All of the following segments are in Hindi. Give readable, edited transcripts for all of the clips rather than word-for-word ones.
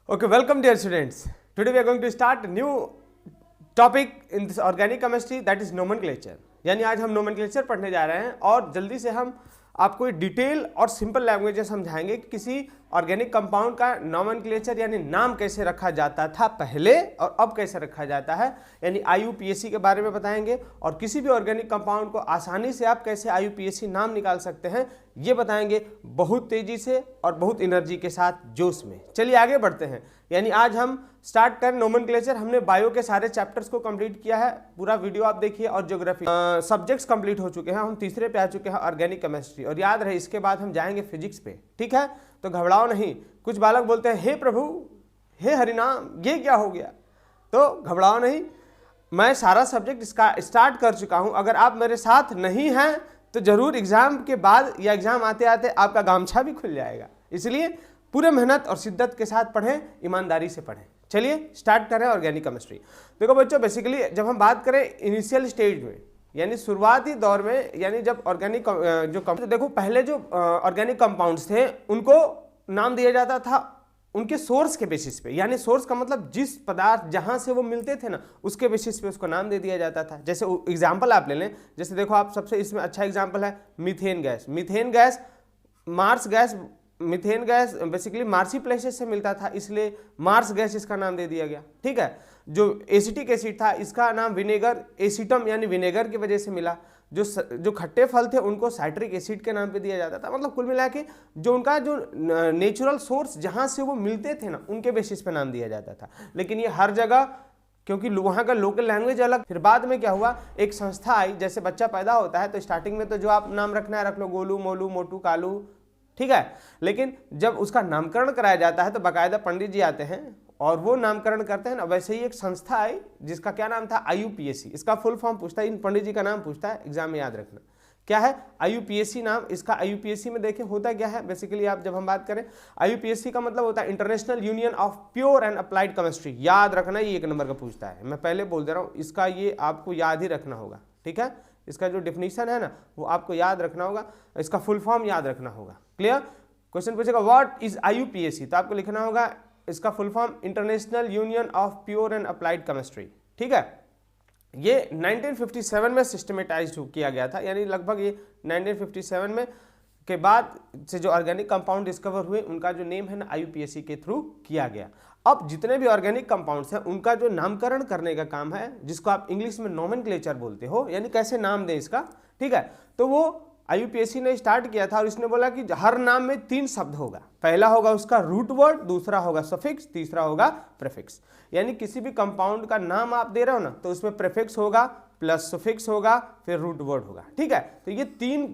Okay, welcome dear students. Today we are going to start a new topic in this organic chemistry, that is nomenclature. यानी आज हम nomenclature पढ़ने जा रहे हैं और जल्दी से हम आपको डिटेल और सिंपल लैंग्वेज में समझाएंगे कि किसी ऑर्गेनिक कंपाउंड का नोमेनक्लेचर यानी नाम कैसे रखा जाता था पहले और अब कैसे रखा जाता है, यानी IUPAC के बारे में बताएंगे और किसी भी ऑर्गेनिक कंपाउंड को आसानी से आप कैसे IUPAC नाम निकाल सकते हैं ये बताएंगे, बहुत तेजी से और बहुत एनर्जी के साथ, जोश में। चलिए आगे बढ़ते हैं। यानी आज हम स्टार्ट करें नोमेनक्लेचर। हमने बायो के सारे चैप्टर्स को कंप्लीट किया है, पूरा वीडियो आप देखिए, और ज्योग्राफी सब्जेक्ट्स कंप्लीट हो चुके हैं। हम तीसरे पे आ चुके हैं ऑर्गेनिक केमिस्ट्री, और याद रहे इसके बाद हम जाएंगे फिजिक्स पे। ठीक है, तो घबराओ नहीं। कुछ बालक बोलते हैं हे प्रभु, हे हरिनाम, ये क्या हो गया, तो घबराओ नहीं। मैं सारा सब्जेक्ट इसका स्टार्ट कर चुका हूं। अगर आप मेरे साथ नहीं हैं तो जरूर एग्जाम के बाद या एग्जाम आते आते आपका गामछा भी खुल जाएगा। इसलिए पूरे मेहनत और शिद्दत के साथ पढ़ें, ईमानदारी से पढ़ें। चलिए स्टार्ट करें ऑर्गेनिक केमिस्ट्री। देखो बच्चों, बेसिकली जब हम बात करें इनिशियल स्टेज में यानी शुरुआती दौर में, यानी जब ऑर्गेनिक तो देखो पहले जो ऑर्गेनिक कंपाउंड्स थे उनको नाम दिया जाता था उनके सोर्स के बेसिस पे। यानी सोर्स का मतलब जिस पदार्थ जहां से वो मिलते थे ना, उसके बेसिस पे उसको नाम दे दिया जाता था। जैसे एग्जांपल आप ले लें, जैसे देखो आप सबसे इसमें अच्छा एग्जांपल है methane gas. Methane gas marsh gas, methane gas basically marshy places से मिलता था, इसलिए मार्स गैस इसका नाम दे दिया गया। ठीक है, जो एसिटिक एसिड था इसका नाम विनेगर एसिटम यानी विनेगर की वजह से मिला। जो खट्टे फल थे उनको साइट्रिक एसिड के नाम पे दिया जाता था। मतलब कुल मिला के जो उनका जो नेचुरल सोर्स जहां से वो मिलते थे ना, उनके बेसिस पे नाम दिया जाता था। लेकिन ये हर जगह, क्योंकि वहाँ का लोकल लैंग्वेज अलग। फिर बाद में क्या हुआ, एक संस्था आई। जैसे बच्चा पैदा होता है तो स्टार्टिंग में तो जो आप नाम रखना है रख लो, गोलू, मोलू, मोटू, कालू, ठीक है। लेकिन जब उसका नामकरण कराया जाता है तो बाकायदा पंडित जी आते हैं और वो नामकरण करते हैं ना। वैसे ही एक संस्था आई जिसका क्या नाम था, IUPAC। इसका फुल फॉर्म पूछता है, इन पंडित जी का नाम पूछता है, एग्जाम में याद रखना क्या है IUPAC नाम इसका। IUPAC में देखें होता क्या है बेसिकली, आप जब हम बात करें IUPAC का मतलब होता है international union of pure and applied chemistry. याद रखना, ये 1 नंबर का पूछता है, मैं पहले बोल दे रहा हूँ, इसका ये आपको याद ही रखना होगा। ठीक है, इसका जो डेफिनेशन है ना वो आपको याद रखना होगा, इसका फुल फॉर्म याद रखना होगा। क्लियर? क्वेश्चन पूछेगा व्हाट इज IUPAC, तो आपको लिखना होगा इसका full form international union of pure and applied chemistry. ठीक है, ये 1957 में सिस्टमेटाइज किया गया था। यानी लगभग ये 1957 में के बाद से जो ऑर्गेनिक कंपाउंड डिस्कवर हुए उनका जो नेम है ना IUPAC के थ्रू किया गया। अब जितने भी ऑर्गेनिक कंपाउंड्स हैं उनका जो नामकरण करने का काम है, जिसको आप इंग्लिश में नोमेनक्लेचर बोलते हो, यानी कैसे नाम दें इसका। ठीक है, तो वो IUPAC ने स्टार्ट किया था और इसने बोला कि हर नाम में 3 शब्द होगा। पहला होगा उसका रूट वर्ड, दूसरा होगा सफिक्स, तीसरा होगा प्रीफिक्स। यानी किसी भी कंपाउंड का नाम आप दे रहे हो ना तो उसमें प्रीफिक्स होगा, प्लस सफिक्स होगा, फिर रूट वर्ड होगा। ठीक है, तो ये 3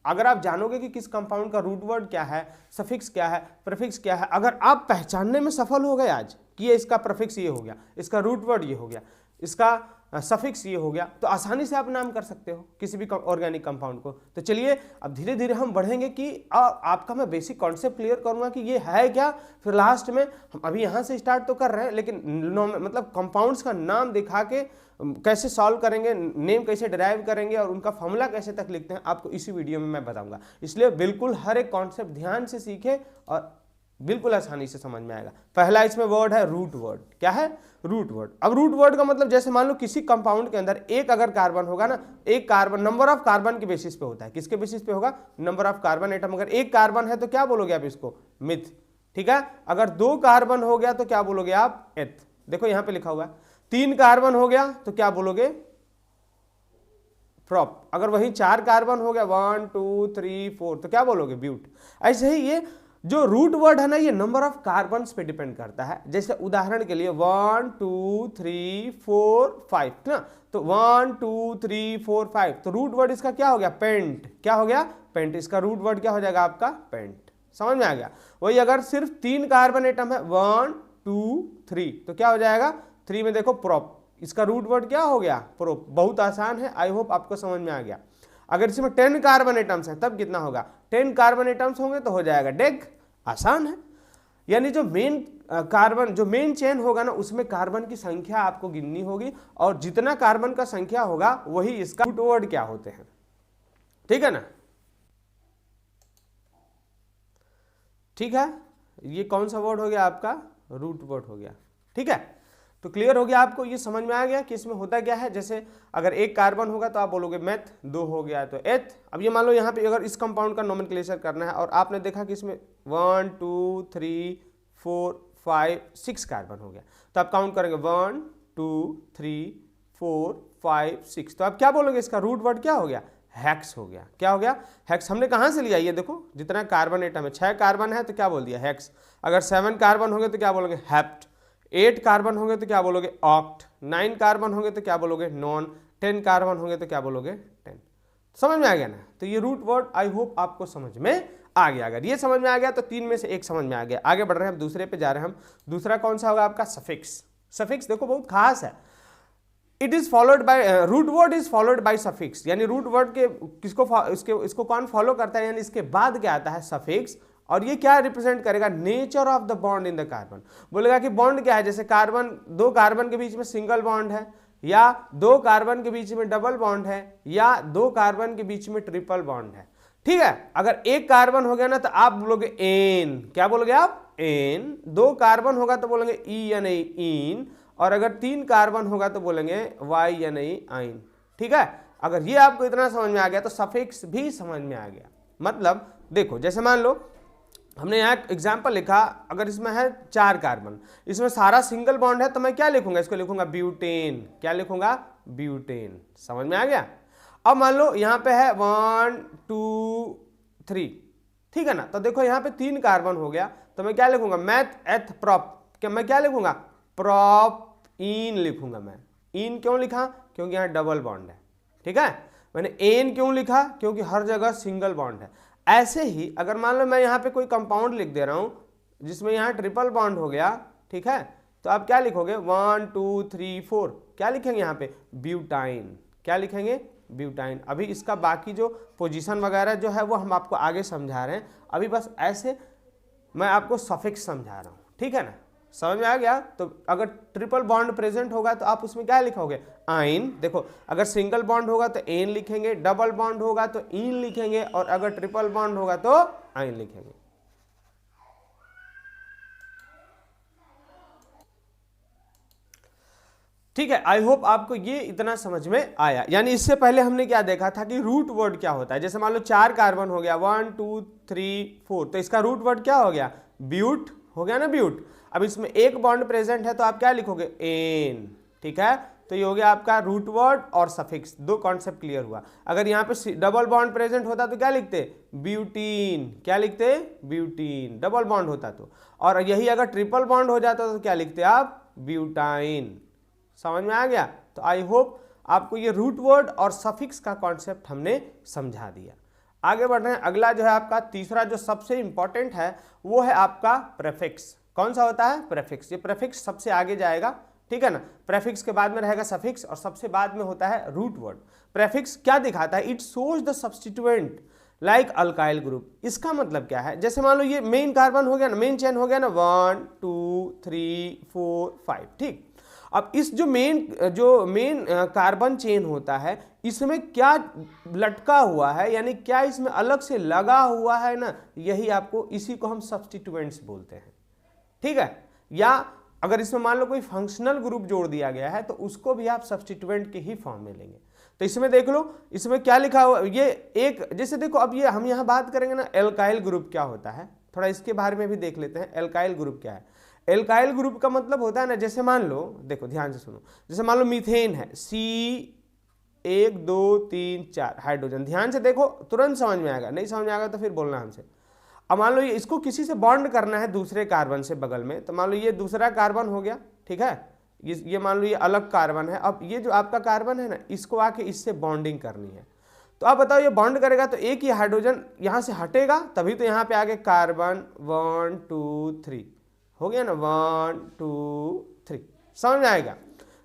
अगर आप जानोगे कि किस कंपाउंड का रूट वर्ड क्या है, सफिक्स क्या है, प्रीफिक्स क्या है, अगर आप पहचानने में सफल हो गए आज कि ये इसका प्रीफिक्स ये हो गया, इसका रूट वर्ड ये हो गया, इसका सफिक्स ये हो गया, तो आसानी से आप नाम कर सकते हो किसी भी ऑर्गेनिक कंपाउंड को। तो चलिए अब धीरे धीरे हम बढ़ेंगे कि आपका मैं बेसिक कॉन्सेप्ट क्लियर करूंगा कि ये है क्या। फिर लास्ट में हम अभी यहाँ से स्टार्ट तो कर रहे हैं, लेकिन मतलब कंपाउंड्स का नाम दिखा के कैसे सॉल्व करेंगे, नेम कैसे डिराइव करेंगे और उनका फॉर्मूला कैसे तक लिखते हैं, आपको इसी वीडियो में मैं बताऊंगा। इसलिए बिल्कुल हर एक कॉन्सेप्ट ध्यान से सीखें और बिल्कुल आसानी से समझ में आएगा। पहला इसमें वर्ड है रूट वर्ड। क्या है? Root word. अब रूट वर्ड का मतलब जैसे मान लो किसी कंपाउंड के अंदर एक अगर कार्बन होगा ना, एक कार्बन नंबर ऑफ कार्बन के बेसिस पे होता है। किसके बेसिस पे होगा? Number of carbon atom. अगर एक कार्बन है तो क्या बोलोगे आप इसको? मिथ। ठीक है, अगर 2 कार्बन हो गया तो क्या बोलोगे आप? एथ। देखो यहां पे लिखा हुआ है। 3 कार्बन हो गया तो क्या बोलोगे? प्रॉप। अगर वही 4 कार्बन हो गया 1 2 3 4 तो क्या बोलोगे? ब्यूट। ऐसे ही ये जो रूट वर्ड है ना, ये नंबर ऑफ कार्बन पे डिपेंड करता है। जैसे उदाहरण के लिए 1 2 3 4 5 ना, तो 1 2 3 4 5 तो रूट वर्ड इसका क्या हो गया? पेंट। क्या हो गया? पेंट। इसका रूट वर्ड क्या हो जाएगा आपका? पेंट। समझ में आ गया? वही अगर सिर्फ 3 कार्बन एटम है 1 2 3 तो क्या हो जाएगा? 3 में देखो प्रोप। इसका रूट वर्ड क्या हो गया? प्रोप। बहुत आसान है, आई होप आपको समझ में आ गया। अगर इसमें 10 कार्बन एटम्स हैं तब कितना होगा? 10 कार्बन एटम्स होंगे तो हो जाएगा डेक। आसान है। यानी जो मेन कार्बन, जो मेन चेन होगा ना, उसमें कार्बन की संख्या आपको गिननी होगी और जितना कार्बन का संख्या होगा वही इसका रूट वर्ड क्या होते हैं। ठीक है ना? ठीक है, ये कौन सा वर्ड हो गया आपका? रूट वर्ड हो गया। ठीक है, तो क्लियर हो गया आपको, ये समझ में आ गया कि इसमें होता क्या है। जैसे अगर एक कार्बन होगा तो आप बोलोगे मेथ, 2 हो गया तो एथ। अब ये मान लो यहाँ पे अगर इस कंपाउंड का नोमेनक्लेचर करना है और आपने देखा कि इसमें 1 2 3 4 5 6 कार्बन हो गया, तो आप काउंट करेंगे 1 2 3 4 5 6, तो आप क्या बोलोगे, इसका रूट वर्ड क्या हो गया, हेक्स हो गया। क्या हो गया, हेक्स। हमने कहाँ से लिया, ये देखो जितना कार्बन एटम है, 6 कार्बन है तो क्या बोल दिया, हेक्स। अगर 7 कार्बन होंगे तो क्या बोलोगे, हेप्ट। 8 कार्बन होंगे तो क्या बोलोगे, ऑक्ट। 9 कार्बन होंगे तो क्या बोलोगे, नॉन। 10 कार्बन होंगे तो क्या बोलोगे, 10। समझ में आ गया ना। तो ये रूट वर्ड आई होप आपको समझ में आ गया। अगर ये समझ में आ गया तो 3 में से एक समझ में आ गया। आगे बढ़ रहे हैं हम, दूसरे पे जा रहे हैं हम। दूसरा कौन सा होगा आपका, सफिक्स। सफिक्स देखो बहुत खास है। It is followed by, root word is followed by suffix, यानी रूट वर्ड के इसको कौन फॉलो करता है, यानी इसके बाद क्या आता है, सफिक्स। और ये क्या रिप्रेजेंट करेगा, nature of the bond in the carbon. बोलेगा कि बॉन्ड क्या है, जैसे कार्बन, 2 कार्बन के बीच में सिंगल बॉन्ड है, या 2 कार्बन के बीच में डबल बॉन्ड है, या 2 कार्बन के बीच में ट्रिपल बॉन्ड है। ठीक है, अगर 1 कार्बन हो गया ना तो आप बोलोगे एन। क्या बोलोगे आप, एन। 2 कार्बन होगा तो बोलेंगे ई या नहीं, इन। और अगर 3 कार्बन होगा तो बोलेंगे वाई या नहीं, आइन। ठीक है, अगर ये आपको इतना समझ में आ गया तो सफिक्स भी समझ में आ गया। मतलब देखो, जैसे मान लो हमने यहाँ एग्जाम्पल लिखा, अगर इसमें है 4 कार्बन, इसमें सारा सिंगल बॉन्ड है, तो मैं क्या लिखूंगा, इसको लिखूंगा ब्यूटेन। क्या लिखूंगा, ब्यूटेन। समझ में आ गया। अब मान लो यहाँ पे है 1 2 3, ठीक है ना। तो देखो यहाँ पे 3 कार्बन हो गया, तो मैं क्या लिखूंगा, मैथ एथ प्रॉप। क्या मैं क्या लिखूंगा, प्रॉप इन लिखूंगा मैं। इन क्यों लिखा, क्योंकि यहाँ डबल बॉन्ड है। ठीक है, मैंने एन क्यों लिखा, क्योंकि हर जगह सिंगल बॉन्ड है। ऐसे ही अगर मान लो मैं यहाँ पे कोई कंपाउंड लिख दे रहा हूं जिसमें यहाँ ट्रिपल बॉन्ड हो गया, ठीक है, तो आप क्या लिखोगे, 1 2 3 4, क्या लिखेंगे यहाँ पे, ब्यूटाइन। क्या लिखेंगे, ब्यूटाइन। अभी इसका बाकी जो पोजीशन वगैरह जो है वो हम आपको आगे समझा रहे हैं, अभी बस ऐसे मैं आपको सफिक्स समझा रहा हूँ। ठीक है ना, समझ में आ गया। तो अगर ट्रिपल बॉन्ड प्रेजेंट होगा तो आप उसमें क्या लिखोगे, आइन। देखो अगर सिंगल बॉन्ड होगा तो एन लिखेंगे, डबल बॉन्ड होगा तो इन लिखेंगे, और अगर ट्रिपल बॉन्ड होगा तो आइन लिखेंगे। ठीक है, आई होप आपको ये इतना समझ में आया। यानी इससे पहले हमने क्या देखा था कि रूट वर्ड क्या होता है। जैसे मान लो 4 कार्बन हो गया, 1 2 3 4, तो इसका रूट वर्ड क्या हो गया, ब्यूट हो गया ना, ब्यूट। अब इसमें 1 बॉन्ड प्रेजेंट है तो आप क्या लिखोगे, एन। ठीक है, तो ये हो गया आपका रूट वर्ड और सफिक्स, 2 कॉन्सेप्ट क्लियर हुआ। अगर यहाँ पे डबल बॉन्ड प्रेजेंट होता तो क्या लिखते, ब्यूटीन। क्या लिखते, ब्यूटीन, डबल बॉन्ड होता तो। और यही अगर ट्रिपल बॉन्ड हो जाता तो क्या लिखते आप, ब्यूटाइन। समझ में आ गया। तो आई होप आपको ये रूट वर्ड और सफिक्स का कॉन्सेप्ट हमने समझा दिया। आगे बढ़ रहे हैं, अगला जो है आपका तीसरा जो सबसे इंपॉर्टेंट है वो है आपका प्रेफिक्स। कौन सा होता है, प्रेफिक्स। ये प्रेफिक्स सबसे आगे जाएगा, ठीक है ना। प्रेफिक्स के बाद में रहेगा सफिक्स और सबसे बाद में होता है रूट वर्ड। प्रेफिक्स क्या दिखाता है, it shows the substituent like alkyl group. इसका मतलब क्या है, जैसे मान लो ये मेन कार्बन हो गया ना, मेन चेन हो गया ना, 1 2 3 4 5, ठीक। अब इस जो मेन कार्बन चेन होता है, इसमें क्या लटका हुआ है, यानी क्या इसमें अलग से लगा हुआ है ना, यही आपको, इसी को हम सब्स्टिट्यूएंट्स बोलते हैं। ठीक है, या अगर इसमें मान लो कोई फंक्शनल ग्रुप जोड़ दिया गया है तो उसको भी आप सब्स्टिट्यूएंट के ही फॉर्म में लेंगे। तो इसमें देख लो, इसमें क्या लिखा हुआ, ये एक, जैसे देखो अब ये हम यहाँ बात करेंगे ना, एल्काइल ग्रुप क्या होता है, थोड़ा इसके बारे में भी देख लेते हैं। एल्काइल ग्रुप क्या है, एल्काइल ग्रुप का मतलब होता है ना, जैसे मान लो, देखो ध्यान से सुनो, जैसे मान लो मीथेन है, C 1 2 3 4 हाइड्रोजन। ध्यान से देखो, तुरंत समझ में आएगा, नहीं समझ में आएगा तो फिर बोलना हमसे। अब मान लो ये इसको किसी से बॉन्ड करना है दूसरे कार्बन से बगल में, तो मान लो ये दूसरा कार्बन हो गया, ठीक है, ये मान लो ये अलग कार्बन है। अब ये जो आपका कार्बन है ना, इसको आके इससे बॉन्डिंग करनी है, तो आप बताओ ये बॉन्ड करेगा तो एक ही हाइड्रोजन यहाँ से हटेगा, तभी तो यहाँ पे आगे कार्बन 1 2 3 हो गया ना, 1 2 3, समझ में आएगा।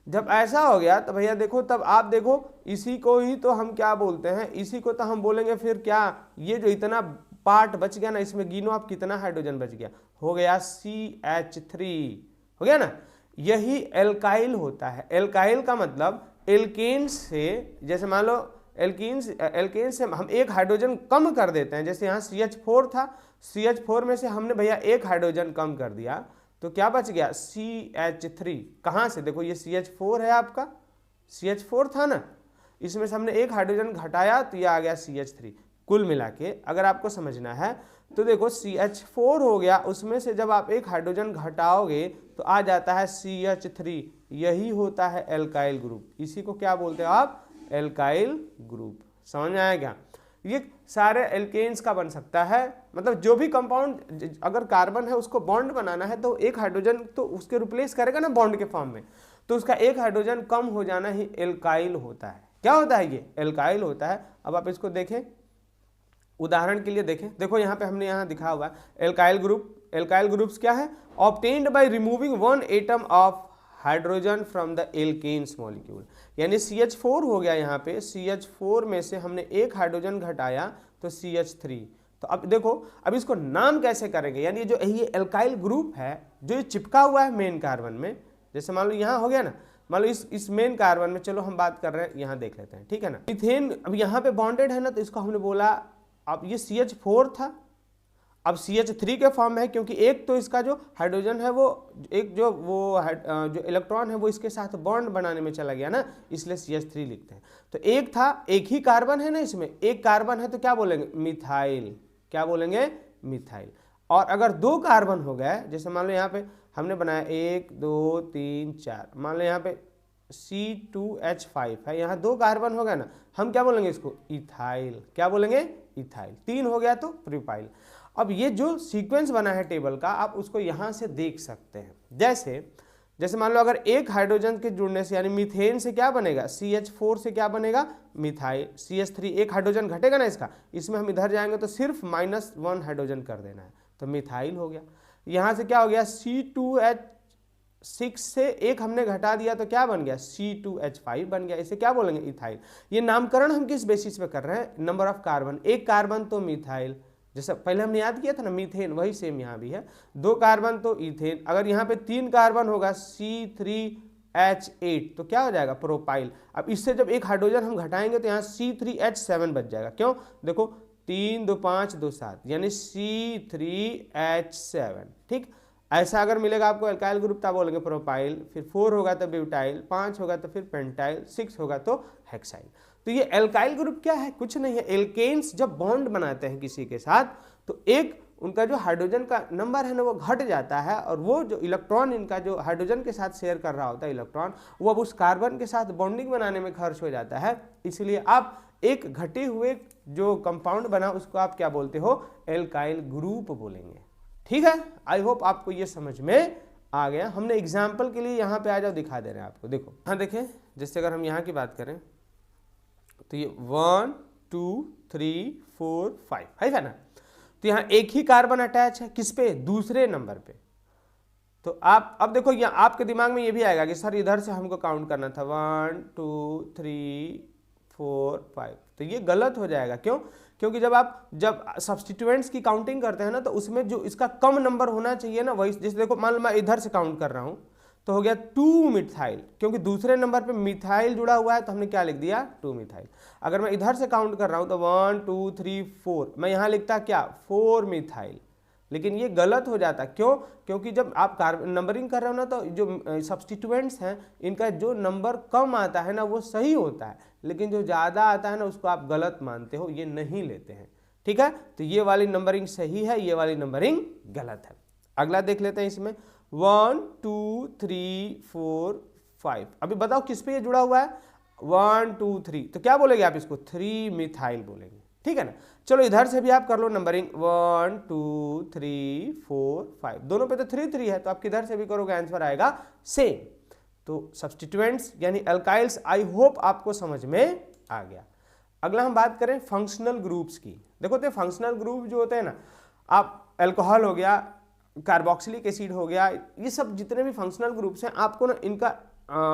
जब ऐसा हो गया तो भैया देखो, तब आप देखो, इसी को ही तो हम क्या बोलते हैं, इसी को तो हम बोलेंगे फिर क्या, ये जो इतना पार्ट बच गया ना, इसमें गिनो आप कितना हाइड्रोजन बच गया, हो गया CH3, हो गया ना। यही एल्काइल होता है। एल्काइल का मतलब एल्केन से, जैसे मान लो एल्केन से हम एक हाइड्रोजन कम कर देते हैं, जैसे यहाँ CH4 था, CH4 में से हमने भैया एक हाइड्रोजन कम कर दिया, तो क्या बच गया CH3। कहाँ से, देखो ये CH4 है आपका, CH4 था ना, इसमें से हमने एक हाइड्रोजन घटाया तो ये आ गया CH3। कुल मिला के अगर आपको समझना है तो देखो CH4 हो गया, उसमें से जब आप एक हाइड्रोजन घटाओगे तो आ जाता है CH3, यही होता है एल्काइल ग्रुप। इसी को क्या बोलते हो आप, एल्काइल ग्रुप। समझ में आया क्या? ये सारे एल्केन्स का बन सकता है, मतलब जो भी कंपाउंड अगर कार्बन है उसको बॉन्ड बनाना है तो एक हाइड्रोजन तो उसके रिप्लेस करेगा ना बॉन्ड के फॉर्म में, तो उसका एक हाइड्रोजन कम हो जाना ही एल्काइल होता है। क्या होता है ये, एल्काइल होता है। अब आप इसको देखें, उदाहरण के लिए देखें, देखो यहाँ पे हमने यहाँ दिखा हुआ है एल्काइल ग्रुप। एल्काइल ग्रुप्स क्या है, obtained by removing one atom of hydrogen from the alkanes molecule. यानी CH4 हो गया, यहाँ पे CH4 में से हमने एक हाइड्रोजन घटाया तो CH3। तो अब देखो, अब इसको नाम कैसे करेंगे, यानी जो ये एल्काइल ग्रुप है जो ये चिपका हुआ है मेन कार्बन में, जैसे मान लो यहाँ हो गया ना, मान लो इस मेन कार्बन में, चलो हम बात कर रहे हैं यहाँ देख लेते हैं, ठीक है ना। मीथेन अब यहाँ पे बॉन्डेड है ना, तो इसको हमने बोला, अब ये CH4 था, अब CH3 के फॉर्म में है, क्योंकि एक तो इसका जो हाइड्रोजन है वो एक जो इलेक्ट्रॉन है वो इसके साथ बॉन्ड बनाने में चला गया ना, इसलिए CH3 लिखते हैं। तो एक था, एक ही कार्बन है ना, इसमें एक कार्बन है तो क्या बोलेंगे, मिथाइल। क्या बोलेंगे, मिथाइल। और अगर दो कार्बन हो गए, जैसे मान लो यहाँ पे हमने बनाया 1 2 3 4, मान लो यहाँ पे C2H5 है, यहाँ दो कार्बन हो गया ना, हम क्या बोलेंगे इसको, इथाइल। क्या बोलेंगे, इथाइल। 3 हो गया तो प्रोपाइल। अब ये जो सीक्वेंस बना है टेबल का, आप उसको यहाँ से देख सकते हैं। जैसे मान लो अगर एक हाइड्रोजन के जुड़ने से, यानी मीथेन से क्या बनेगा, CH4 से क्या बनेगा, मिथाइल। CH3 एक हाइड्रोजन घटेगा ना इसका, इसमें हम इधर जाएंगे तो सिर्फ -1 हाइड्रोजन कर देना है, तो मिथाइल हो गया। यहाँ से क्या हो गया, C2H6 से एक हमने घटा दिया तो क्या बन गया, C2H5 बन गया। इसे क्या बोलेंगे, इथाइल। ये नामकरण हम किस बेसिस पे कर रहे हैं, नंबर ऑफ कार्बन। एक कार्बन तो मिथाइल, जैसे पहले हमने याद किया था ना मीथेन, वही सेम यहाँ भी है। दो कार्बन तो इथेन। अगर यहाँ पे 3 कार्बन होगा C3H8 तो क्या हो जाएगा, प्रोपाइल। अब इससे जब एक हाइड्रोजन हम घटाएंगे तो यहाँ C3H7 बच जाएगा। क्यों, देखो 3 2 5 2 7, यानी C3H7। ठीक, ऐसा अगर मिलेगा आपको एल्काइल ग्रुप तो बोलेंगे प्रोपाइल। फिर 4 होगा तो ब्यूटाइल, 5 होगा तो फिर पेंटाइल, 6 होगा तो हेक्साइल। तो ये एल्काइल ग्रुप क्या है, कुछ नहीं है। एल्केन्स जब बॉन्ड बनाते हैं किसी के साथ तो एक उनका जो हाइड्रोजन का नंबर है ना वो घट जाता है, और वो जो इलेक्ट्रॉन इनका जो हाइड्रोजन के साथ शेयर कर रहा होता है इलेक्ट्रॉन, वो अब उस कार्बन के साथ बॉन्डिंग बनाने में खर्च हो जाता है। इसलिए आप एक घटे हुए जो कंपाउंड बना उसको आप क्या बोलते हो, एल्काइल ग्रुप बोलेंगे। ठीक है, आई होप आपको ये समझ में आ गया। हमने एग्जाम्पल के लिए यहाँ पे आ जाओ, दिखा दे रहे हैं आपको। देखो हाँ देखें, जैसे अगर हम यहाँ की बात करें तो ये 1 2 3 4 5 है ना, तो यहाँ एक ही कार्बन अटैच है, किस पे, दूसरे नंबर पे। तो आप अब देखो यहाँ आपके दिमाग में ये भी आएगा कि सर इधर से हमको काउंट करना था 1 2 3 4 5, तो ये गलत हो जाएगा। क्यों, क्योंकि जब सब्स्टिट्यूएंट्स की काउंटिंग करते हैं ना, तो उसमें जो इसका कम नंबर होना चाहिए ना, वही, जैसे देखो मान लो मैं इधर से काउंट कर रहा हूँ तो हो गया 2 मिथाइल, क्योंकि दूसरे नंबर पे मिथाइल जुड़ा हुआ है तो हमने क्या लिख दिया, 2 मिथाइल। अगर मैं इधर से काउंट कर रहा हूँ तो 1 2 3 4, मैं यहाँ लिखता क्या, 4 मिथाइल, लेकिन ये गलत हो जाता। क्यों, क्योंकि जब आप नंबरिंग कर रहे हो ना, तो जो सब्स्टिट्यूएंट्स हैं इनका जो नंबर कम आता है ना वो सही होता है, लेकिन जो ज़्यादा आता है ना उसको आप गलत मानते हो, ये नहीं लेते हैं। ठीक है, तो ये वाली नंबरिंग सही है, ये वाली नंबरिंग गलत है। अगला देख लेते हैं इसमें 1 2 3 4 5। अभी बताओ किस पे ये जुड़ा हुआ है, 1 2 3, तो क्या बोलेंगे आप इसको, 3 मिथाइल बोलेंगे। ठीक है ना, चलो इधर से भी आप कर लो नंबरिंग, 1 2 3 4 5, दोनों पे तो 3 3 है, तो आप किधर से भी करोगे आंसर आएगा सेम। तो सब्स्टिट्यूएंट्स यानी अल्काइल्स, आई होप आपको समझ में आ गया। अगला हम बात करें फंक्शनल ग्रुप्स की। देखो तो फंक्शनल ग्रुप जो होते हैं ना, आप अल्कोहल हो गया, कार्बोक्सिलिक एसिड हो गया, ये सब जितने भी फंक्शनल ग्रुप्स हैं आपको ना इनका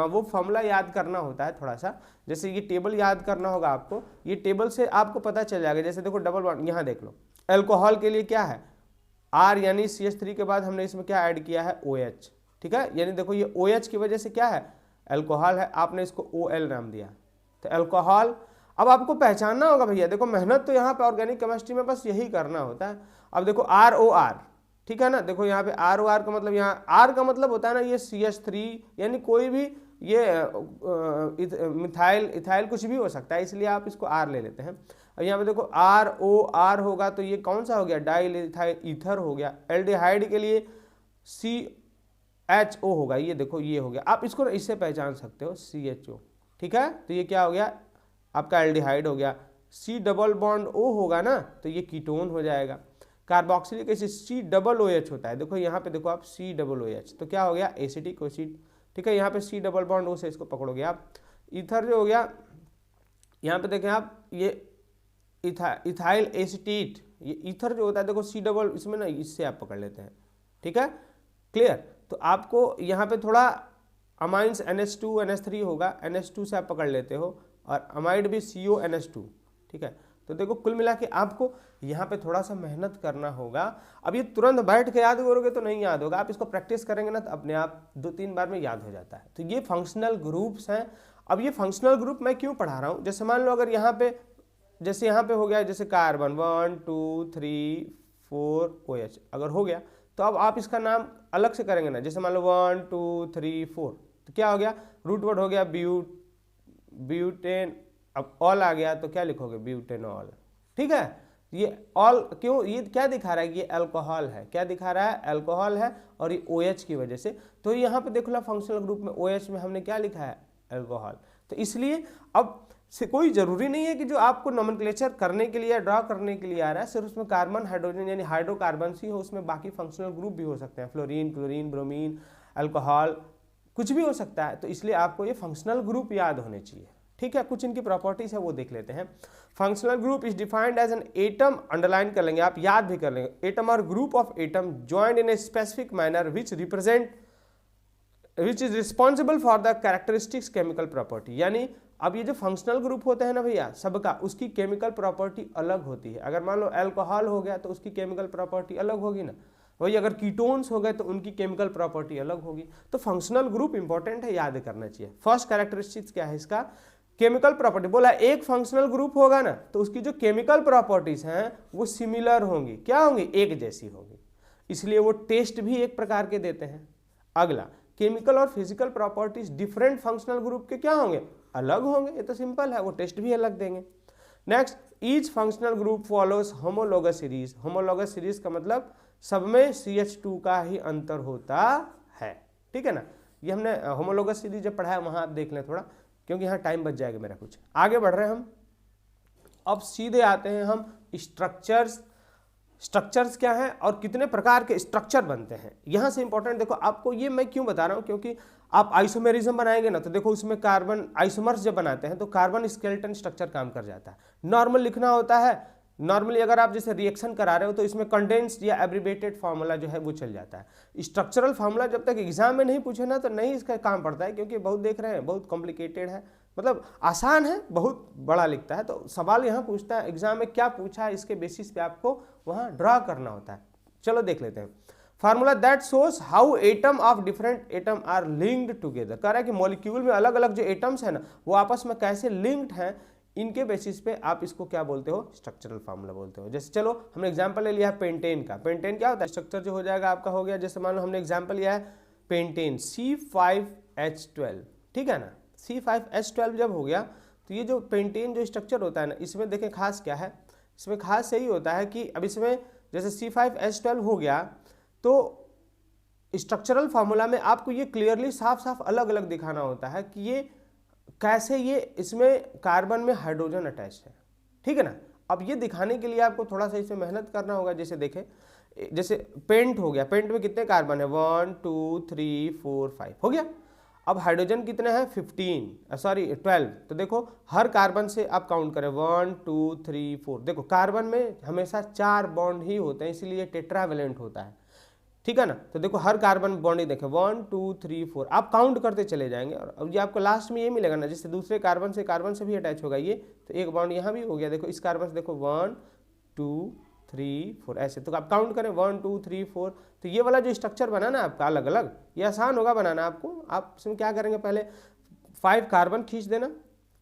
वो फॉर्मूला याद करना होता है थोड़ा सा। जैसे ये टेबल याद करना होगा आपको, ये टेबल से आपको पता चल जाएगा। जैसे देखो डबल बॉन्ड, यहाँ देख लो, अल्कोहल के लिए क्या है, R यानी CH3 के बाद हमने इसमें क्या ऐड किया है, OH। ठीक है, यानी देखो ये OH की वजह से क्या है, अल्कोहल है, आपने इसको OL नाम दिया, तो अल्कोहल। अब आपको पहचानना होगा भैया, देखो मेहनत तो यहाँ पे ऑर्गेनिक केमिस्ट्री में बस यही करना होता है। अब देखो ROR, ठीक है ना। देखो यहाँ पे आर ओ आर का मतलब, यहाँ आर का मतलब होता है ना ये CH3, यानी कोई भी ये मिथाइल इथाइल कुछ भी हो सकता है, इसलिए आप इसको आर ले लेते हैं। और यहाँ पे देखो आर ओ आर होगा तो ये कौन सा हो गया, डाइल इथाइल ईथर हो गया। एल्डिहाइड के लिए CHO होगा, ये देखो ये हो गया। आप इसको इससे पहचान सकते हो CHO, ठीक है। तो ये क्या हो गया आपका एल्डिहाइड हो गया। C डबल बॉन्ड O होगा ना तो ये कीटोन हो जाएगा। कार्बोक्सिलिक एसिड COOH होता है, देखो यहाँ पे देखो आप COOH, तो क्या हो गया एसिटिक एसिड, ठीक है। यहाँ पे C डबल बॉन्ड O से इसको पकड़ोगे आप। ईथर जो हो गया, यहाँ पे देखें आप ये इथाइल एसिटेट, ये ईथर जो होता है देखो C डबल, इसमें ना इससे आप पकड़ लेते हैं, ठीक है, क्लियर। तो आपको यहाँ पे थोड़ा अमाइंस NH2 NH3 होगा, NH2 से आप पकड़ लेते हो, और अमाइड भी CO NH2, ठीक है। तो देखो कुल मिला के आपको यहाँ पे थोड़ा सा मेहनत करना होगा। अब ये तुरंत बैठ के याद करोगे तो नहीं याद होगा, आप इसको प्रैक्टिस करेंगे ना तो अपने आप 2-3 बार में याद हो जाता है। तो ये फंक्शनल ग्रुप्स हैं। अब ये फंक्शनल ग्रुप मैं क्यों पढ़ा रहा हूँ, जैसे मान लो अगर यहाँ पे, जैसे यहाँ पे हो गया जैसे कार्बन 1 2 3 4 OH अगर हो गया, तो अब आप इसका नाम अलग से करेंगे ना, जैसे मान लो 1 2 3 4, तो क्या हो गया रूट वर्ड हो गया ब्यूटेन। अब ऑल आ गया तो क्या लिखोगे ब्यूटेनॉल, ठीक है। ये ऑल क्यों, ये क्या दिखा रहा है, ये अल्कोहल है, क्या दिखा रहा है अल्कोहल है, और ये OH की वजह से। तो यहाँ पे देखो ना फंक्शनल ग्रुप में OH में हमने क्या लिखा है अल्कोहल। तो इसलिए अब से कोई जरूरी नहीं है कि जो आपको नोमेनक्लेचर करने के लिए ड्रा करने के लिए आ रहा है सिर्फ उसमें कार्बन हाइड्रोजन यानी हाइड्रोकार्बन ही हो, उसमें बाकी फंक्शनल ग्रुप भी हो सकते हैं, फ्लोरीन क्लोरीन ब्रोमीन अल्कोहल कुछ भी हो सकता है। तो इसलिए आपको ये फंक्शनल ग्रुप याद होने चाहिए, ठीक है। कुछ इनकी प्रॉपर्टीज है वो देख लेते हैं। Functional group is defined as an atom, underline कर लेंगे आप, याद भी कर लेंगे, एटम और group of atom joined in a specific manner which is responsible for the characteristics chemical property. यानी अब ये जो फंक्शनल ग्रुप होते हैं ना भैया सबका, उसकी केमिकल प्रॉपर्टी अलग होती है। अगर मान लो अल्कोहल हो गया तो उसकी केमिकल प्रॉपर्टी अलग होगी ना, वही अगर कीटोन्स हो गए तो उनकी केमिकल प्रॉपर्टी अलग होगी। तो फंक्शनल ग्रुप इंपॉर्टेंट है, याद करना चाहिए। फर्स्ट कैरेक्टरिस्टिक्स क्या है इसका, केमिकल प्रॉपर्टी। बोला एक फंक्शनल ग्रुप होगा ना तो उसकी जो केमिकल प्रॉपर्टीज हैं वो सिमिलर होंगी, क्या होंगी एक जैसी होंगी, इसलिए वो टेस्ट भी एक प्रकार के देते हैं। अगला, केमिकल और physical properties different functional group के क्या होंगे अलग होंगे, ये तो सिंपल है, वो टेस्ट भी अलग देंगे। Next, each functional group follows homologous series. Homologous series का मतलब सब में CH2 का ही अंतर होता है, ठीक है ना। ये हमने होमोलोगस सीरीज जब पढ़ा है वहां आप देख लें थोड़ा, क्योंकि यहाँ टाइम बच जाएगा मेरा कुछ। आगे बढ़ रहे हैं हम, अब सीधे आते हैं हम स्ट्रक्चर्स। स्ट्रक्चर्स क्या हैं और कितने प्रकार के स्ट्रक्चर बनते हैं, यहाँ से इंपॉर्टेंट देखो आपको ये मैं क्यों बता रहा हूँ, क्योंकि आप आइसोमेरिज्म बनाएंगे ना तो देखो उसमें कार्बन आइसोमर्स जब बनाते हैं तो कार्बन स्केलेटन स्ट्रक्चर काम कर जाता है। नॉर्मल लिखना होता है, नॉर्मली अगर आप जैसे रिएक्शन करा रहे हो तो इसमें कंडेंस्ड या एब्रिवेटेड फार्मूला जो है वो चल जाता है। स्ट्रक्चरल फार्मूला जब तक एग्जाम में नहीं पूछे ना तो नहीं इसका काम पड़ता है, क्योंकि बहुत देख रहे हैं बहुत कॉम्प्लिकेटेड है, मतलब आसान है बहुत बड़ा लिखता है। तो सवाल यहाँ पूछता है एग्जाम में क्या पूछा है, इसके बेसिस पे आपको वहाँ ड्रा करना होता है। चलो देख लेते हैं। Formula that shows how atom of different atom are linked together. कह रहा है कि मॉलिक्यूल में अलग अलग जो एटम्स है ना वो आपस में कैसे लिंक्ड हैं, इनके बेसिस पे आप इसको क्या बोलते हो स्ट्रक्चरल फार्मूला बोलते हो। जैसे चलो हमने एग्जांपल ले लिया पेंटेन का। पेंटेन क्या होता है, स्ट्रक्चर जो हो जाएगा आपका हो गया, जैसे मान लो हमने एग्जांपल लिया है पेंटेन C5H12, ठीक है ना। C5H12 जब हो गया तो ये जो पेंटेन जो स्ट्रक्चर होता है ना इसमें देखें खास क्या है, इसमें खास यही होता है कि अब इसमें जैसे C5H12 हो गया तो स्ट्रक्चरल फार्मूला में आपको ये क्लियरली साफ साफ अलग अलग दिखाना होता है कि ये कैसे ये इसमें कार्बन में हाइड्रोजन अटैच है, ठीक है ना। अब ये दिखाने के लिए आपको थोड़ा सा इसमें मेहनत करना होगा। जैसे देखें, जैसे पेंट हो गया, पेंट में कितने कार्बन है 1 2 3 4 5 हो गया। अब हाइड्रोजन कितने हैं 12, तो देखो हर कार्बन से आप काउंट करें 1 2 3 4, देखो कार्बन में हमेशा 4 बॉन्ड ही होते हैं इसीलिए टेट्रावेलेंट होता है, ठीक है ना। तो देखो हर कार्बन बॉन्ड ही देखें 1 2 3 4 आप काउंट करते चले जाएंगे और अब ये आपको लास्ट में ये मिलेगा ना, जैसे दूसरे कार्बन से भी अटैच होगा ये, तो एक बॉन्ड यहाँ भी हो गया। देखो इस कार्बन से देखो 1 2 3 4 ऐसे, तो आप काउंट करें 1 2 3 4, तो ये वाला जो स्ट्रक्चर बना ना आपका अलग अलग, ये आसान होगा बनाना आपको। आप इसमें क्या करेंगे, पहले 5 कार्बन खींच देना,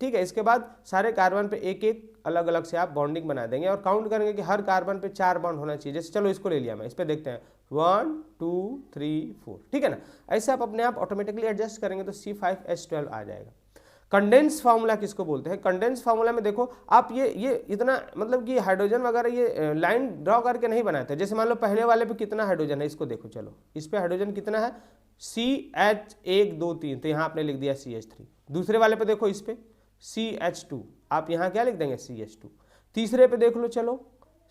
ठीक है। इसके बाद सारे कार्बन पे एक एक अलग अलग से आप बॉन्डिंग बना देंगे और काउंट करेंगे कि हर कार्बन पे 4 बॉन्ड होना चाहिए। जैसे चलो इसको ले लिया मैं, इस पर देखते हैं 1 2 3 4, ठीक है ना। ऐसे आप अपने आप ऑटोमेटिकली एडजस्ट करेंगे तो C5H12 आ जाएगा। कंडेंस फार्मूला किसको बोलते हैं? कंडेंस फार्मूला में देखो आप ये इतना मतलब कि हाइड्रोजन वगैरह ये लाइन ड्रॉ करके नहीं बनाते। जैसे मान लो पहले वाले पे कितना हाइड्रोजन है, इसको देखो, चलो इस पे हाइड्रोजन कितना है, CH1 2 3, तो यहाँ आपने लिख दिया CH3। दूसरे वाले पे देखो, इस पे CH2, आप यहाँ क्या लिख देंगे CH2। तीसरे पे देख लो, चलो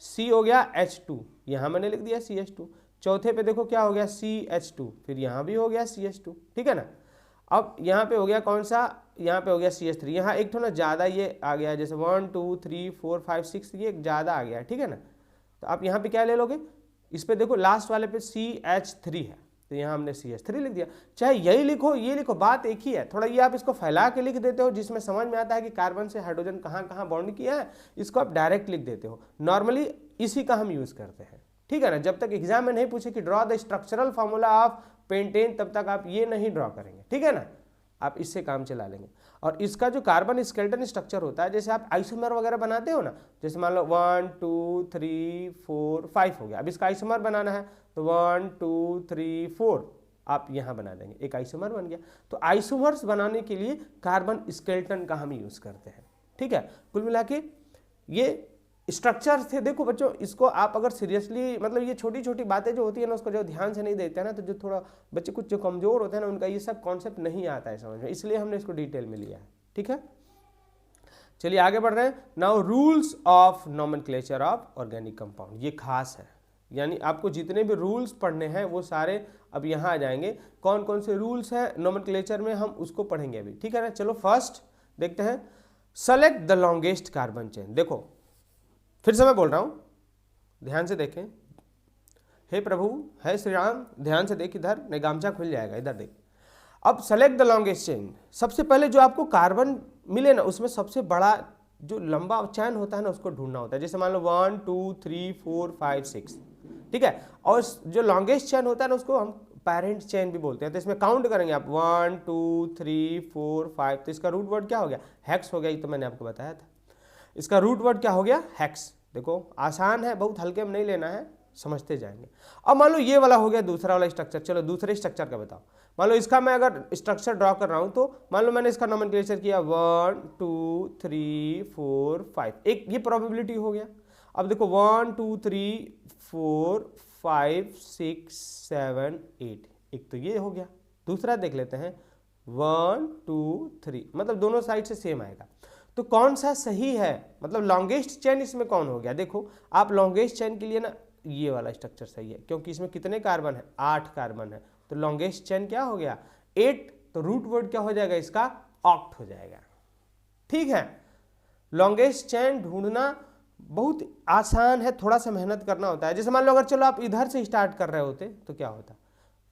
C हो गया H2, यहाँ मैंने लिख दिया CH2। चौथे पे देखो क्या हो गया CH2, फिर यहाँ भी हो गया CH2, ठीक है ना। अब यहाँ पे हो गया कौन सा, यहाँ पे हो गया CH3। यहाँ एक थोड़ा ज़्यादा ये आ गया, जैसे 1 2 3 4 5 6 ये एक ज़्यादा आ गया, ठीक है ना। तो आप यहाँ पे क्या ले लोगे, इस पे देखो लास्ट वाले पे CH3 है, तो यहाँ हमने CH3 लिख दिया। चाहे यही लिखो ये लिखो, बात एक ही है। थोड़ा ये आप इसको फैला के लिख देते हो, जिसमें समझ में आता है कि कार्बन से हाइड्रोजन कहाँ कहाँ बॉन्ड किया है, इसको आप डायरेक्ट लिख देते हो। नॉर्मली इसी का हम यूज़ करते हैं, ठीक है ना। जब तक एग्जाम में नहीं पूछे कि draw the structural formula of pentane, तब तक आप ये नहीं ड्रॉ करेंगे, ठीक है ना। आप इससे काम चला लेंगे। और इसका जो कार्बन स्केलेटन स्ट्रक्चर होता है, जैसे आप आइसोमर वगैरह बनाते हो ना, जैसे मान लो 1 2 3 4 5 हो गया। अब इसका आइसोमर बनाना है तो 1 2 3 4 आप यहाँ बना देंगे, एक आइसोमर बन गया। तो आइसोमर्स बनाने के लिए कार्बन स्केलेटन का हम यूज़ करते हैं, ठीक है। कुल मिला के ये स्ट्रक्चर थे। देखो बच्चों, इसको आप अगर सीरियसली मतलब ये छोटी छोटी बातें जो होती है ना, उसको जो ध्यान से नहीं देते हैं ना, तो जो थोड़ा बच्चे कुछ जो कमज़ोर होते हैं ना, उनका ये सब कॉन्सेप्ट नहीं आता है समझ में, इसलिए हमने इसको डिटेल में लिया है, ठीक है। चलिए आगे बढ़ रहे हैं। Now rules of nomenclature of organic compound, ये खास है, यानी आपको जितने भी रूल्स पढ़ने हैं वो सारे अब यहाँ आ जाएंगे। कौन कौन से रूल्स हैं नोमेनक्लेचर में, हम उसको पढ़ेंगे अभी, ठीक है ना। चलो फर्स्ट देखते हैं, select the longest carbon chain. देखो फिर से मैं बोल रहा हूं, ध्यान से देखें। हे प्रभु, हे श्री राम, ध्यान से देख, इधर नहीं गामछा खुल जाएगा, इधर देख। अब सेलेक्ट द लॉन्गेस्ट चेन, सबसे पहले जो आपको कार्बन मिले ना, उसमें सबसे बड़ा जो लंबा चैन होता है ना, उसको ढूंढना होता है। जैसे मान लो 1 2 3 4 5 6, ठीक है। और जो लॉन्गेस्ट चैन होता है ना, उसको हम पेरेंट चेन भी बोलते हैं। तो इसमें काउंट करेंगे आप 1 2 3 4 5, तो इसका रूट वर्ड क्या हो गया, हेक्स हो गया। ये तो मैंने आपको बताया था, इसका रूट वर्ड क्या हो गया, हेक्स। देखो आसान है, बहुत हल्के में नहीं लेना है, समझते जाएंगे। अब मान लो ये वाला हो गया दूसरा वाला स्ट्रक्चर। चलो दूसरे स्ट्रक्चर का बताओ। मान लो इसका मैं अगर स्ट्रक्चर ड्रॉ कर रहा हूं, तो मान लो मैंने इसका नोमेनक्लेचर किया 1 2 3 4 5, एक ये प्रोबेबिलिटी हो गया। अब देखो 1 2 3 4 5 6 7 8, एक तो ये हो गया। दूसरा देख लेते हैं 1 2 3, मतलब दोनों साइड से सेम आएगा। तो कौन सा सही है, मतलब लॉन्गेस्ट चेन इसमें कौन हो गया। देखो आप लॉन्गेस्ट चेन के लिए ना ये वाला स्ट्रक्चर सही है, क्योंकि इसमें कितने कार्बन है, 8 कार्बन है। तो लॉन्गेस्ट चेन क्या हो गया 8, तो रूट वर्ड क्या हो जाएगा इसका, ऑक्ट हो जाएगा, ठीक है। लॉन्गेस्ट चेन ढूंढना बहुत आसान है, थोड़ा सा मेहनत करना होता है। जैसे मान लो अगर चलो आप इधर से स्टार्ट कर रहे होते तो क्या होता,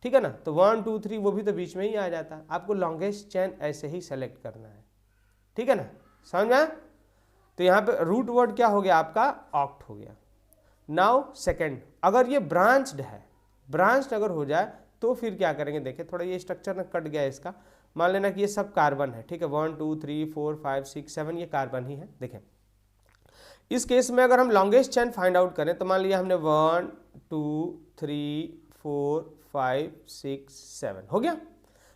ठीक है ना। तो 1 2 3 वो भी तो बीच में ही आ जाता। आपको लॉन्गेस्ट चेन ऐसे ही सेलेक्ट करना है, ठीक है ना, समझ में। तो यहाँ पे रूट वर्ड क्या हो गया आपका, ऑक्ट हो गया। नाउ सेकंड, अगर ये ब्रांच्ड है, ब्रांच्ड अगर हो जाए तो फिर क्या करेंगे, देखें थोड़ा ये स्ट्रक्चर ना कट गया इसका। मान लेना कि ये सब कार्बन है, ठीक है, 1 2 3 4 5 6 7 ये कार्बन ही है। देखें इस केस में अगर हम लॉन्गेस्ट चेन फाइंड आउट करें, तो मान लिया हमने 1 2 3 4 5 6 7 हो गया।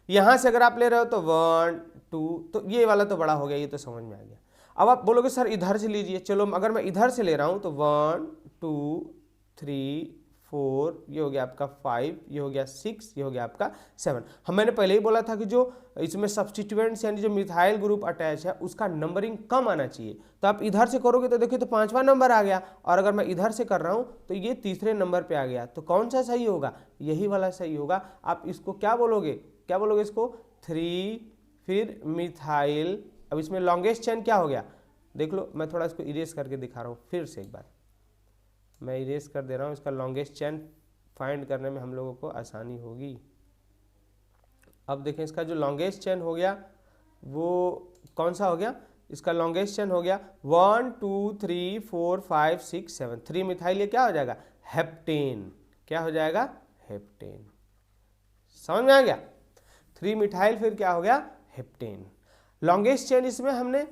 यहां से अगर आप ले रहे हो तो 1 2, तो ये वाला तो बड़ा हो गया, ये तो समझ में आ गया। अब आप बोलोगे सर इधर से लीजिए, चलो अगर मैं इधर से ले रहा हूं तो 1 2 3 4, ये हो गया आपका 5, ये हो गया 6, ये हो गया आपका 7। हम मैंने पहले ही बोला था कि जो इसमें सब्स्टिट्यूएंट्स यानी जो मिथाइल ग्रुप अटैच है उसका नंबरिंग कम आना चाहिए। तो आप इधर से करोगे तो देखिए तो 5वां नंबर आ गया, और अगर मैं इधर से कर रहा हूं तो ये तीसरे नंबर पे आ गया। तो कौन सा सही होगा, यही वाला सही होगा। आप इसको क्या बोलोगे, क्या बोलोगे इसको 3, फिर मिथाइल। अब इसमें लॉन्गेस्ट चेन क्या हो गया, देख लो मैं थोड़ा इसको इरेज करके दिखा रहा हूँ, फिर से एक बार मैं इरेज कर दे रहा हूँ। इसका लॉन्गेस्ट चेन फाइंड करने में हम लोगों को आसानी होगी। अब देखें इसका जो लॉन्गेस्ट चेन हो गया वो कौन सा हो गया, इसका लॉन्गेस्ट चेन हो गया 1 2 3 4 5 6 7, 3 मिथाइल, ये क्या हो जाएगा, हेप्टेन। क्या हो जाएगा, हेप्टेन। समझ में आ गया, 3 मिथाइल फिर क्या हो गया, हेप्टेन। लॉन्गेस्ट चेन इसमें हमने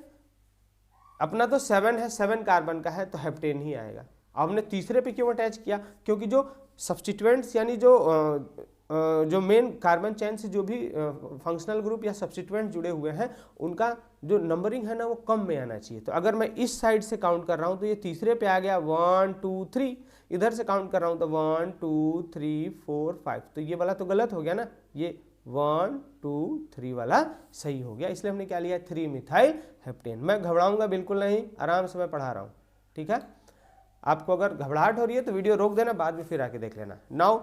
अपना तो 7 है, 7 कार्बन का है, तो हेप्टेन ही आएगा। अब हमने तीसरे पे क्यों अटैच किया, क्योंकि जो सब्स्टिट्यूएंट्स यानी जो मेन कार्बन चेन से जो भी फंक्शनल ग्रुप या सब्स्टिट्यूएंट जुड़े हुए हैं उनका जो नंबरिंग है ना वो कम में आना चाहिए। तो अगर मैं इस साइड से काउंट कर रहा हूँ तो ये तीसरे पे आ गया 1 2 3, इधर से काउंट कर रहा हूँ तो 1 2 3 4 5, तो ये वाला तो गलत हो गया ना, ये 1 2 3 वाला सही हो गया, इसलिए हमने क्या लिया 3 मिथाइल हेप्टेन। मैं घबराऊंगा बिल्कुल नहीं, आराम से मैं पढ़ा रहा हूँ, ठीक है। आपको अगर घबराहट हो रही है तो वीडियो रोक देना, बाद में फिर आके देख लेना। Now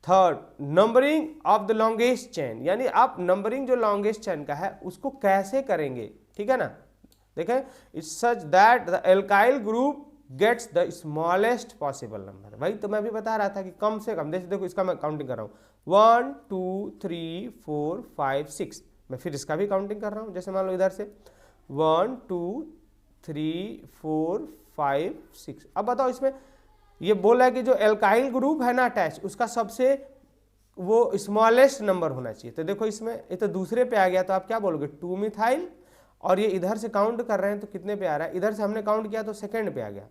third, numbering of the longest chain, यानी आप नंबरिंग जो लॉन्गेस्ट चेन का है उसको कैसे करेंगे, ठीक है ना। देखें, it's such that the alkyl group gets the smallest possible number. भाई तो मैं भी बता रहा था कि कम से कम, जैसे देखो इसका मैं काउंटिंग कर रहा हूँ 1 2 3 4 5 6, मैं फिर इसका भी काउंटिंग कर रहा हूँ, जैसे मान लो इधर से 1 2 3 4 5 6। अब बताओ इसमें ये बोला है कि जो एल्काइल ग्रुप है ना अटैच, उसका सबसे वो स्मॉलेस्ट नंबर होना चाहिए। तो देखो इसमें ये तो दूसरे पे आ गया, तो आप क्या बोलोगे 2 मिथाइल, और ये इधर से काउंट कर रहे हैं तो कितने पे आ रहा है, इधर से हमने काउंट किया तो सेकंड पे आ गया,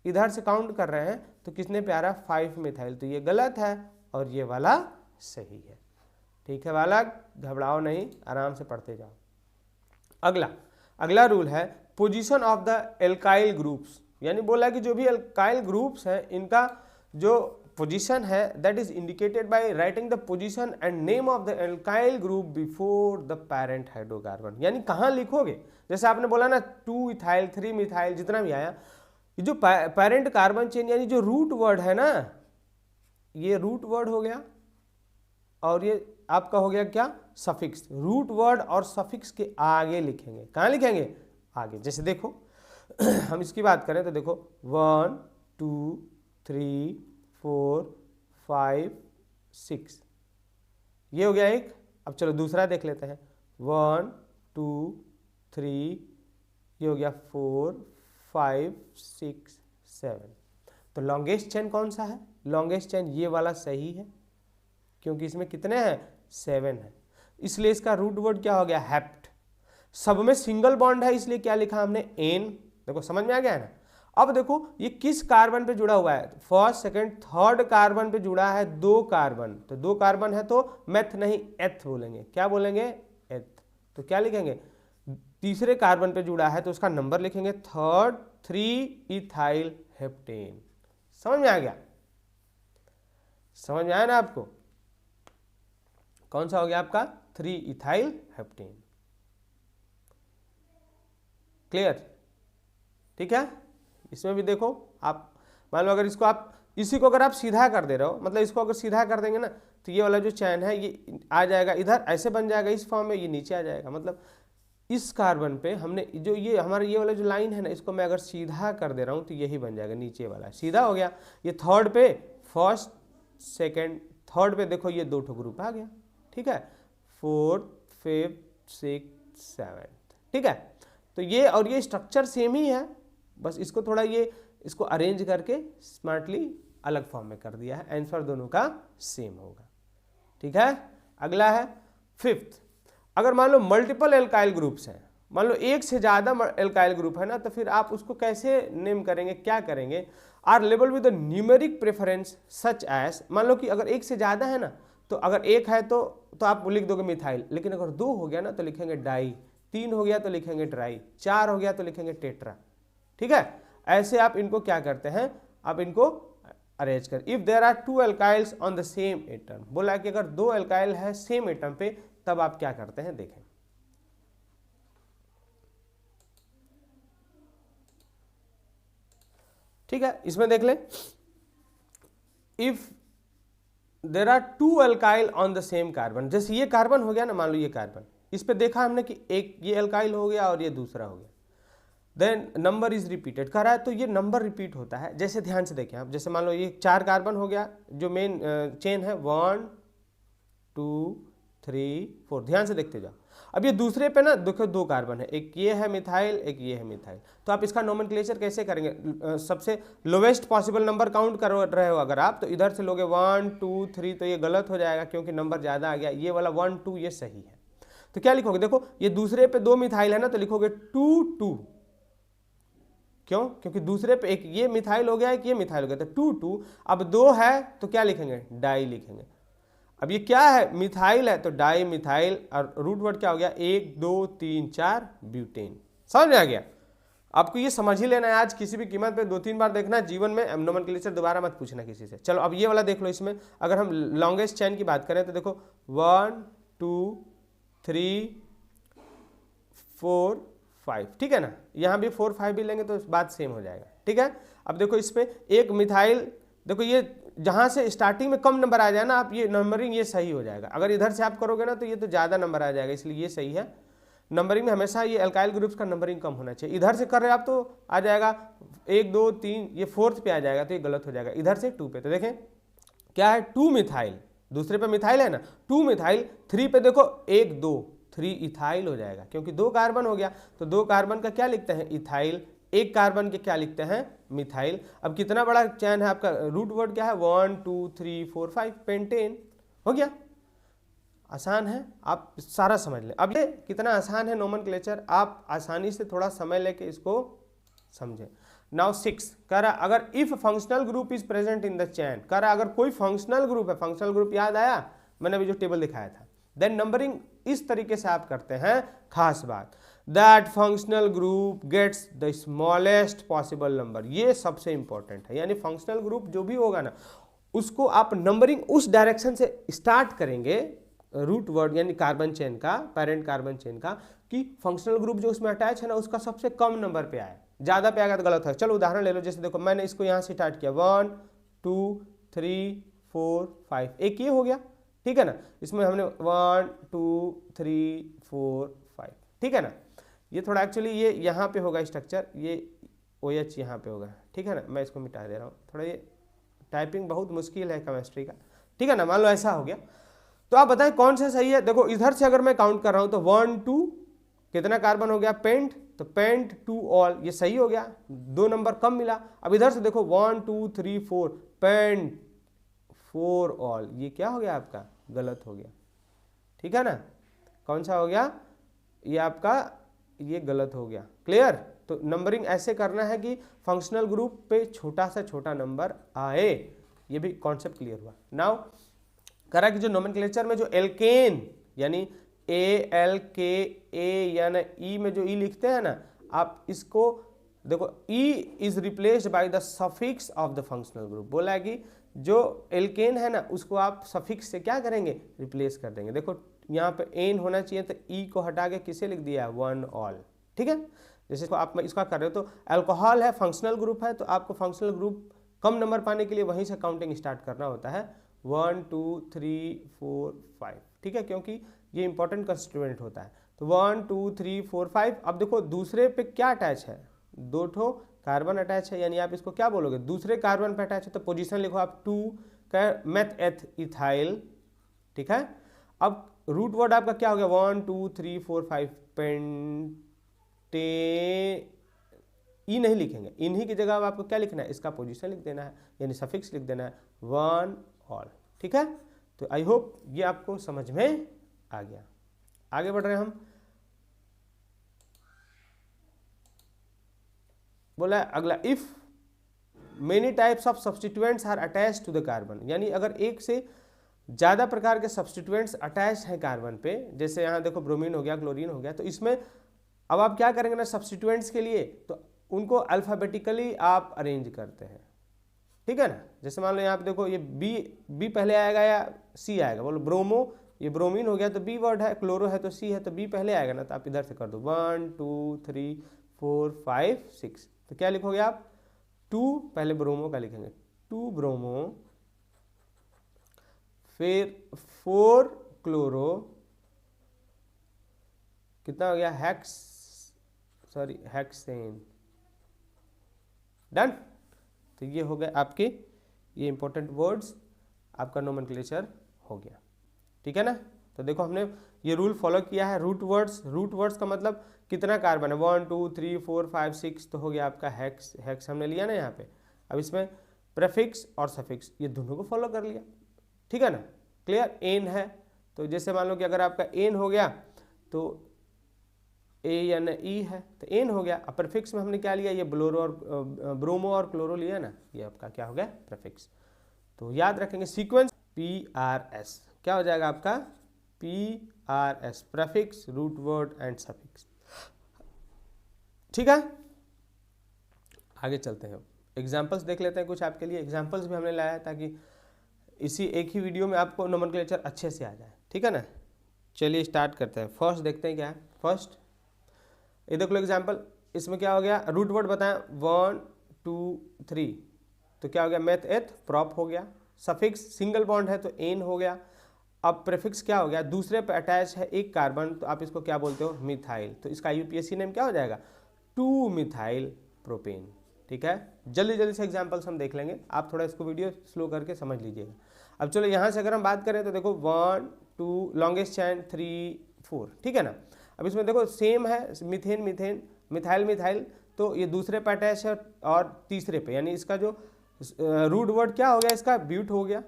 इधर से काउंट कर रहे हैं तो कितने पे आ रहा है 5 मिथाइल, तो ये गलत है और ये वाला सही है, ठीक है वाला, घबराओ नहीं, आराम से पढ़ते जाओ। अगला रूल है position of the alkyl groups, यानी बोला कि जो भी एल्काइल ग्रुप्स हैं इनका जो पोजीशन है that is indicated by writing the position and name of the alkyl group before the parent hydrocarbon. यानी कहाँ लिखोगे, जैसे आपने बोला ना 2 इथाइल 3 मिथाइल जितना भी आया, ये जो पेरेंट कार्बन चेन यानी जो रूट वर्ड है ना, ये रूट वर्ड हो गया और ये आपका हो गया क्या सफिक्स। रूट वर्ड और सफिक्स के आगे लिखेंगे, कहाँ लिखेंगे आगे। जैसे देखो हम इसकी बात करें तो देखो 1 2 3 4 5 6, ये हो गया एक। अब चलो दूसरा देख लेते हैं 1 2 3, ये हो गया 4 5 6 7। तो लॉन्गेस्ट चेन कौन सा है, लॉन्गेस्ट चेन ये वाला सही है क्योंकि इसमें कितने हैं 7 है, इसलिए इसका रूट वर्ड क्या हो गया हेप्ट। सब में सिंगल बॉन्ड है इसलिए क्या लिखा हमने एन। देखो समझ में आ गया है ना। अब देखो ये किस कार्बन पे जुड़ा हुआ है, फर्स्ट सेकंड थर्ड कार्बन पे जुड़ा है 2 कार्बन, तो 2 कार्बन है तो मेथ नहीं एथ बोलेंगे, क्या बोलेंगे एथ। तो क्या लिखेंगे, तीसरे कार्बन पे जुड़ा है तो उसका नंबर लिखेंगे 3 इथाइल हेप्टेन। समझ में आ गया, समझ में आया ना आपको, कौन सा हो गया आपका 3 इथाइल हेप्टेन। क्लियर, ठीक है। इसमें भी देखो आप मान लो अगर इसको आप इसी को अगर आप सीधा कर दे रहे हो, मतलब इसको अगर सीधा कर देंगे ना तो ये वाला जो चैन है ये आ जाएगा इधर, ऐसे बन जाएगा इस फॉर्म में, ये नीचे आ जाएगा। मतलब इस कार्बन पे हमने जो ये हमारा ये वाला जो लाइन है ना, इसको मैं अगर सीधा कर दे रहा हूँ तो यही बन जाएगा, नीचे वाला सीधा हो गया। ये थर्ड पे फर्स्ट सेकेंड थर्ड पे देखो ये 2 ग्रुप आ गया, ठीक है, 4th 5th 6th 7th, ठीक है। तो ये और ये स्ट्रक्चर सेम ही है, बस इसको थोड़ा ये इसको अरेंज करके स्मार्टली अलग फॉर्म में कर दिया है, आंसर दोनों का सेम होगा, ठीक है। अगला है 5th, अगर मान लो मल्टीपल एल्काइल ग्रुप्स हैं, मान लो एक से ज़्यादा एल्काइल ग्रुप है ना, तो फिर आप उसको कैसे नेम करेंगे, क्या करेंगे, are label with the numeric preference such as. मान लो कि अगर एक से ज़्यादा है ना, तो अगर एक है तो आप लिख दोगे मिथाइल, लेकिन अगर 2 हो गया ना तो लिखेंगे डाई, 3 हो गया तो लिखेंगे ट्राई, 4 हो गया तो लिखेंगे टेट्रा, ठीक है। ऐसे आप इनको क्या करते हैं, आप इनको अरेंज कर। If there are 2 alkyls on the same atom, बोला कि अगर 2 एल्काइल है सेम एटम पे तब आप क्या करते हैं देखें। ठीक है, इसमें देख ले, if there are 2 alkyl on the same carbon, जैसे ये कार्बन हो गया ना, मान लो ये कार्बन, इस पे देखा हमने कि एक ये एल्काइल हो गया और ये दूसरा हो गया, देन नंबर इज रिपीटेड कर रहा है, तो ये नंबर रिपीट होता है। जैसे ध्यान से देखें आप, जैसे मान लो ये 4 कार्बन हो गया, जो मेन चेन है 1 2 3 4, ध्यान से देखते जाओ। अब ये दूसरे पे ना देखो 2 कार्बन है, एक ये है मिथाइल एक ये है मिथाइल, तो आप इसका नोमेनक्लेचर कैसे करेंगे, सबसे लोवेस्ट पॉसिबल नंबर काउंट कर रहे हो अगर आप, तो इधर से लोगे 1 2 3, तो ये गलत हो जाएगा क्योंकि नंबर ज़्यादा आ गया, ये वाला 1 2 ये सही है। तो क्या लिखोगे, देखो ये दूसरे पे 2 मिथाइल है ना, तो लिखोगे 2 2, क्यों? क्योंकि दूसरे पे एक ये मिथाइल हो गया, एक ये मिथाइल हो गया, तो 2 2। अब 2 है तो क्या लिखेंगे? डाई लिखेंगे। अब ये क्या है? मिथाइल है तो डाई मिथाइल, और रूट वर्ड क्या हो गया? 1 2 3 4 ब्यूटेन। समझ में आ गया? आपको ये समझ ही लेना है, आज किसी भी कीमत पे 2-3 बार देखना, जीवन में नोमेनक्लेचर दोबारा मत पूछना किसी से। चलो अब ये वाला देख लो। इसमें अगर हम लॉन्गेस्ट चेन की बात करें तो देखो 1 2 3 4 5, ठीक है ना? यहाँ भी 4 5 भी लेंगे तो बात सेम हो जाएगा, ठीक है? अब देखो इस पे एक मिथाइल, देखो ये जहाँ से स्टार्टिंग में कम नंबर आ जाए ना, आप ये नंबरिंग ये सही हो जाएगा। अगर इधर से आप करोगे ना तो ये तो ज़्यादा नंबर आ जाएगा, इसलिए ये सही है। नंबरिंग में हमेशा ये अल्काइल ग्रुप्स का नंबरिंग कम होना चाहिए। इधर से कर रहे हैं आप तो आ जाएगा 1 2 3, ये 4th पे आ जाएगा तो ये गलत हो जाएगा। इधर से 2 पे, तो देखें क्या है? 2 मिथाइल, दूसरे पे मिथाइल है ना, 2 मिथाइल। 3 पे देखो 1 2, 3 इथाइल हो जाएगा, क्योंकि 2 कार्बन हो गया तो 2 कार्बन का क्या लिखते हैं? इथाइल। 1 कार्बन के क्या लिखते हैं? मिथाइल। अब कितना बड़ा चैन है आपका? रूट वर्ड क्या है? 1 2 3 4 5, पेंटेन हो गया। आसान है, आप सारा समझ लें। अब ये कितना आसान है नोमेनक्लेचर, आप आसानी से थोड़ा समय लेके इसको समझें। नाउ 6 कह रहा अगर if functional group is present in the chain, कह रहा अगर कोई फंक्शनल ग्रुप है, फंक्शनल ग्रुप याद आया मैंने अभी जो टेबल दिखाया था, देन नंबरिंग इस तरीके से आप करते हैं। खास बात, that functional group gets the smallest possible number, ये सबसे इंपॉर्टेंट है। यानी फंक्शनल ग्रुप जो भी होगा ना, उसको आप नंबरिंग उस डायरेक्शन से स्टार्ट करेंगे, रूट वर्ड यानी कार्बन चेन का, पेरेंट कार्बन चेन का, कि फंक्शनल ग्रुप जो उसमें अटैच है ना उसका सबसे कम नंबर पे आए। ज़्यादा पे आएगा तो गलत है। चलो उदाहरण ले लो, जैसे देखो मैंने इसको यहाँ से स्टार्ट किया 1 2 3 4 5, एक ये हो गया, ठीक है ना? इसमें हमने 1 2 3 4 5, ठीक है ना? ये थोड़ा एक्चुअली ये यहाँ पे होगा स्ट्रक्चर, ये OH यहाँ पे होगा, ठीक है ना? मैं इसको मिटा दे रहा हूँ, थोड़ा ये टाइपिंग बहुत मुश्किल है केमिस्ट्री का, ठीक है ना? मान लो ऐसा हो गया, तो आप बताएं कौन सा सही है। देखो इधर से अगर मैं काउंट कर रहा हूं तो 1 2, कितना कार्बन हो गया? पेंट, तो पेंट 2 ऑल, ये सही हो गया, 2 नंबर कम मिला। अब इधर से देखो 1 2 3 4, पेंट 4 ऑल, ये क्या हो गया आपका? गलत हो गया, ठीक है ना? कौन सा हो गया? ये आपका ये गलत हो गया। क्लियर? तो नंबरिंग ऐसे करना है कि फंक्शनल ग्रुप पे छोटा से छोटा नंबर आए, ये भी कॉन्सेप्ट क्लियर हुआ। नाउ कह रहा कि जो नोमेनक्लेचर में जो एल्केन यानी ALKA या ना ई में जो ई लिखते हैं ना, आप इसको देखो E is replaced by the suffix of the functional group. बोला है कि जो एल्केन है ना उसको आप सफिक्स से क्या करेंगे? रिप्लेस कर देंगे। देखो यहाँ पे एन होना चाहिए तो ई को हटा के किसे लिख दिया? 1 ऑल, ठीक है? जैसे आप इसका कर रहे हो तो अल्कोहल है, फंक्शनल ग्रुप है, तो आपको फंक्शनल ग्रुप कम नंबर पाने के लिए वहीं से काउंटिंग स्टार्ट करना होता है, 1 2 3 4 5, ठीक है? क्योंकि ये इंपॉर्टेंट कंस्टिट्यूएंट होता है। तो 1 2 3 4 5। अब देखो दूसरे पे क्या अटैच है? 2 ठो कार्बन अटैच है, यानी आप इसको क्या बोलोगे? दूसरे कार्बन पे अटैच है तो पोजीशन लिखो आप 2 का मेथ एथ इथाइल, ठीक है? अब रूट वर्ड आपका क्या हो गया? 1 2 3 4 5, पेंटे, ई नहीं लिखेंगे, इन्हीं की जगह आपको क्या लिखना है? इसका पोजीशन लिख देना है, यानी सफिक्स लिख देना है 1 ऑल, ठीक है? तो आई होप ये आपको समझ में आ गया। आगे बढ़ रहे हैं हम। बोला अगला, if many types of substituents are attached to the carbon, यानी अगर एक से ज़्यादा प्रकार के सब्सटीट्यूएंट्स अटैच हैं कार्बन पे, जैसे यहाँ देखो ब्रोमीन हो गया, क्लोरीन हो गया, तो इसमें अब आप क्या करेंगे ना सब्सटीट्यूएंट्स के लिए, तो उनको अल्फ़ाबेटिकली आप अरेंज करते हैं, ठीक है ना? जैसे मान लो यहाँ पे देखो ये बी पहले आएगा या सी आएगा? बोलो ब्रोमो, ये ब्रोमीन हो गया तो बी वर्ड है, क्लोरो है तो सी है, तो बी पहले आएगा ना, तो आप इधर से कर दो 1 2 3 4 5 6, तो क्या लिखोगे आप? 2 पहले ब्रोमो का लिखेंगे, 2 ब्रोमो, फिर 4 क्लोरो, कितना हो गया? Hexane, done. तो ये हो गए आपके ये इंपॉर्टेंट वर्ड्स, आपका नोमेनक्लेचर हो गया, ठीक है ना? तो देखो हमने ये रूल फॉलो किया है। रूट वर्ड्स का मतलब कितना कार्बन है? 1 2 3 4 5 6, तो हो गया आपका हेक्स हमने लिया ना यहाँ पे। अब इसमें प्रेफिक्स और सफिक्स ये दोनों को फॉलो कर लिया, ठीक है ना? क्लियर? एन है तो जैसे मान लो कि अगर आपका एन हो गया तो एन ई है तो एन हो गया। अब प्रीफिक्स में हमने क्या लिया, ये ब्लोरो और ब्रोमो और क्लोरो लिया ना, ये आपका क्या हो गया प्रीफिक्स। तो याद रखेंगे सीक्वेंस PRS क्या हो जाएगा आपका PRS, prefix, root word and suffix. ठीक है, आगे चलते हैं, एग्जाम्पल्स देख लेते हैं कुछ आपके लिए। एग्जाम्पल्स भी हमने लाया है ताकि इसी एक ही वीडियो में आपको नोमेनक्लेचर अच्छे से आ जाए। ठीक है ना, चलिए स्टार्ट करते हैं। फर्स्ट देखते हैं क्या है। फर्स्ट ये देख लो एग्जाम्पल, इसमें क्या हो गया, रूट वर्ड बताएं 1 2 3, तो क्या हो गया मेथ एथ प्रॉप हो गया। सफिक्स सिंगल बॉन्ड है तो एन हो गया। अब प्रीफिक्स क्या हो गया, दूसरे पे अटैच है एक कार्बन, तो आप इसको क्या बोलते हो मिथाइल, तो इसका यूपीएससी नेम क्या हो जाएगा 2 मिथाइल प्रोपेन। ठीक है, जल्दी जल्दी से एग्जांपल्स हम देख लेंगे, आप थोड़ा इसको वीडियो स्लो करके समझ लीजिएगा। अब चलो यहाँ से अगर हम बात करें तो देखो 1 2 लॉन्गेस्ट चैन 3 4, ठीक है ना। अब इसमें देखो सेम है मीथेन मीथेन मिथाइल मिथाइल, तो ये दूसरे पे अटैच है और तीसरे पे, यानी इसका जो रूट वर्ड क्या हो गया इसका ब्यूट हो गया,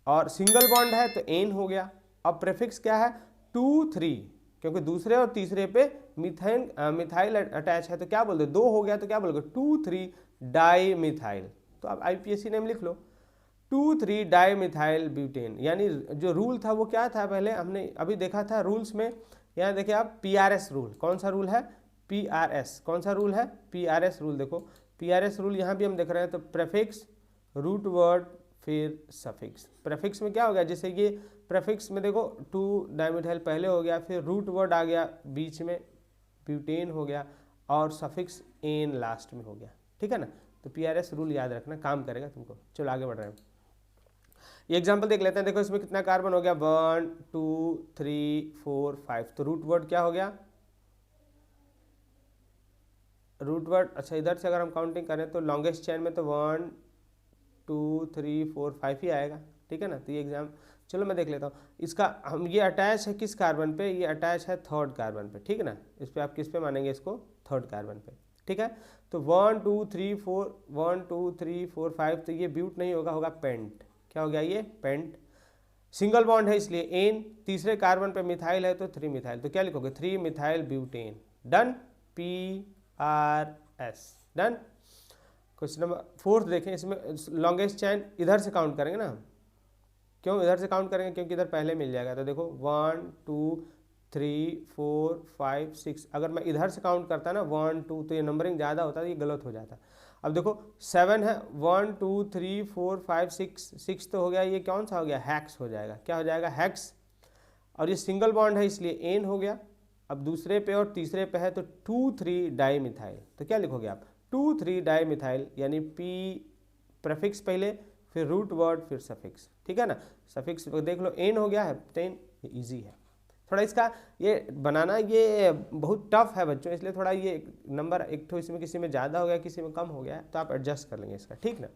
और सिंगल बॉन्ड है तो एन हो गया। अब प्रीफिक्स क्या है 2 3, क्योंकि दूसरे और तीसरे पे मिथाइल अटैच है तो क्या बोलते 2 हो गया, तो क्या बोलोगे 2 3 डाई मिथाइल। तो आप आईपीएससी नेम लिख लो 2 3 डाई मिथाइल ब्यूटेन। यानी जो रूल था वो क्या था, पहले हमने अभी देखा था रूल्स में, यहाँ देखिए आप PRS रूल, कौन सा रूल है PRS, कौन सा रूल है PRS रूल। देखो PRS रूल यहाँ भी हम देख रहे हैं, तो प्रीफिक्स रूट वर्ड फिर सफिक्स। प्रीफिक्स में क्या हो गया, जैसे ये प्रीफिक्स में देखो 2 डाइमिथाइल पहले हो गया, फिर रूट वर्ड आ गया बीच में ब्यूटेन हो गया, और सफिक्स एन लास्ट में हो गया। ठीक है ना, तो PRS रूल याद रखना, काम करेगा तुमको। चलो आगे बढ़ रहे हैं, ये एग्जांपल देख लेते हैं। देखो इसमें कितना कार्बन हो गया 1 2 3 4 5, तो रूट वर्ड क्या हो गया रूट वर्ड। अच्छा इधर से अगर हम काउंटिंग करें तो लॉन्गेस्ट चेन में तो 1 2 3 4 5 ही आएगा। ठीक है ना, तो ये एग्जाम, चलो मैं देख लेता हूँ इसका। हम ये अटैच है किस कार्बन पे, ये अटैच है थर्ड कार्बन पे। ठीक है ना, इस पर आप किस पे मानेंगे इसको, थर्ड कार्बन पे। ठीक है, तो 1 2 3 4 1 2 3 4 5, तो ये ब्यूट नहीं होगा, होगा पेंट। क्या हो गया ये पेंट, सिंगल बॉन्ड है इसलिए एन, तीसरे कार्बन पे मिथाइल है तो 3 मिथाइल, तो क्या लिखोगे 3 methyl butane. Done, PRS done. Question number 4 देखें, इसमें लॉन्गेस्ट चैन इधर से काउंट करेंगे ना हम, क्यों इधर से काउंट करेंगे, क्योंकि इधर पहले मिल जाएगा। तो देखो 1 2 3 4 5 6, अगर मैं इधर से काउंट करता ना 1 2, तो ये नंबरिंग ज़्यादा होता है, ये गलत हो जाता। अब देखो 7 है, 1 2 3 4 5 6 तो हो गया, ये कौन सा हो गया हैक्स हो जाएगा। क्या हो जाएगा हैक्स, और ये सिंगल बॉन्ड है इसलिए एन हो गया। अब दूसरे पे और तीसरे पे है तो 2 3 डाई मिथाइल, तो क्या लिखोगे आप 2 3 डाई मिथाइल, यानी P प्रीफिक्स पहले फिर रूट वर्ड फिर सफिक्स। ठीक है ना, सफिक्स देख लो एन हो गया है 10, ये इजी है। थोड़ा इसका ये बनाना ये बहुत टफ है बच्चों, इसलिए थोड़ा ये नंबर एक तो इसमें किसी में ज़्यादा हो गया किसी में कम हो गया, तो आप एडजस्ट कर लेंगे इसका। ठीक ना,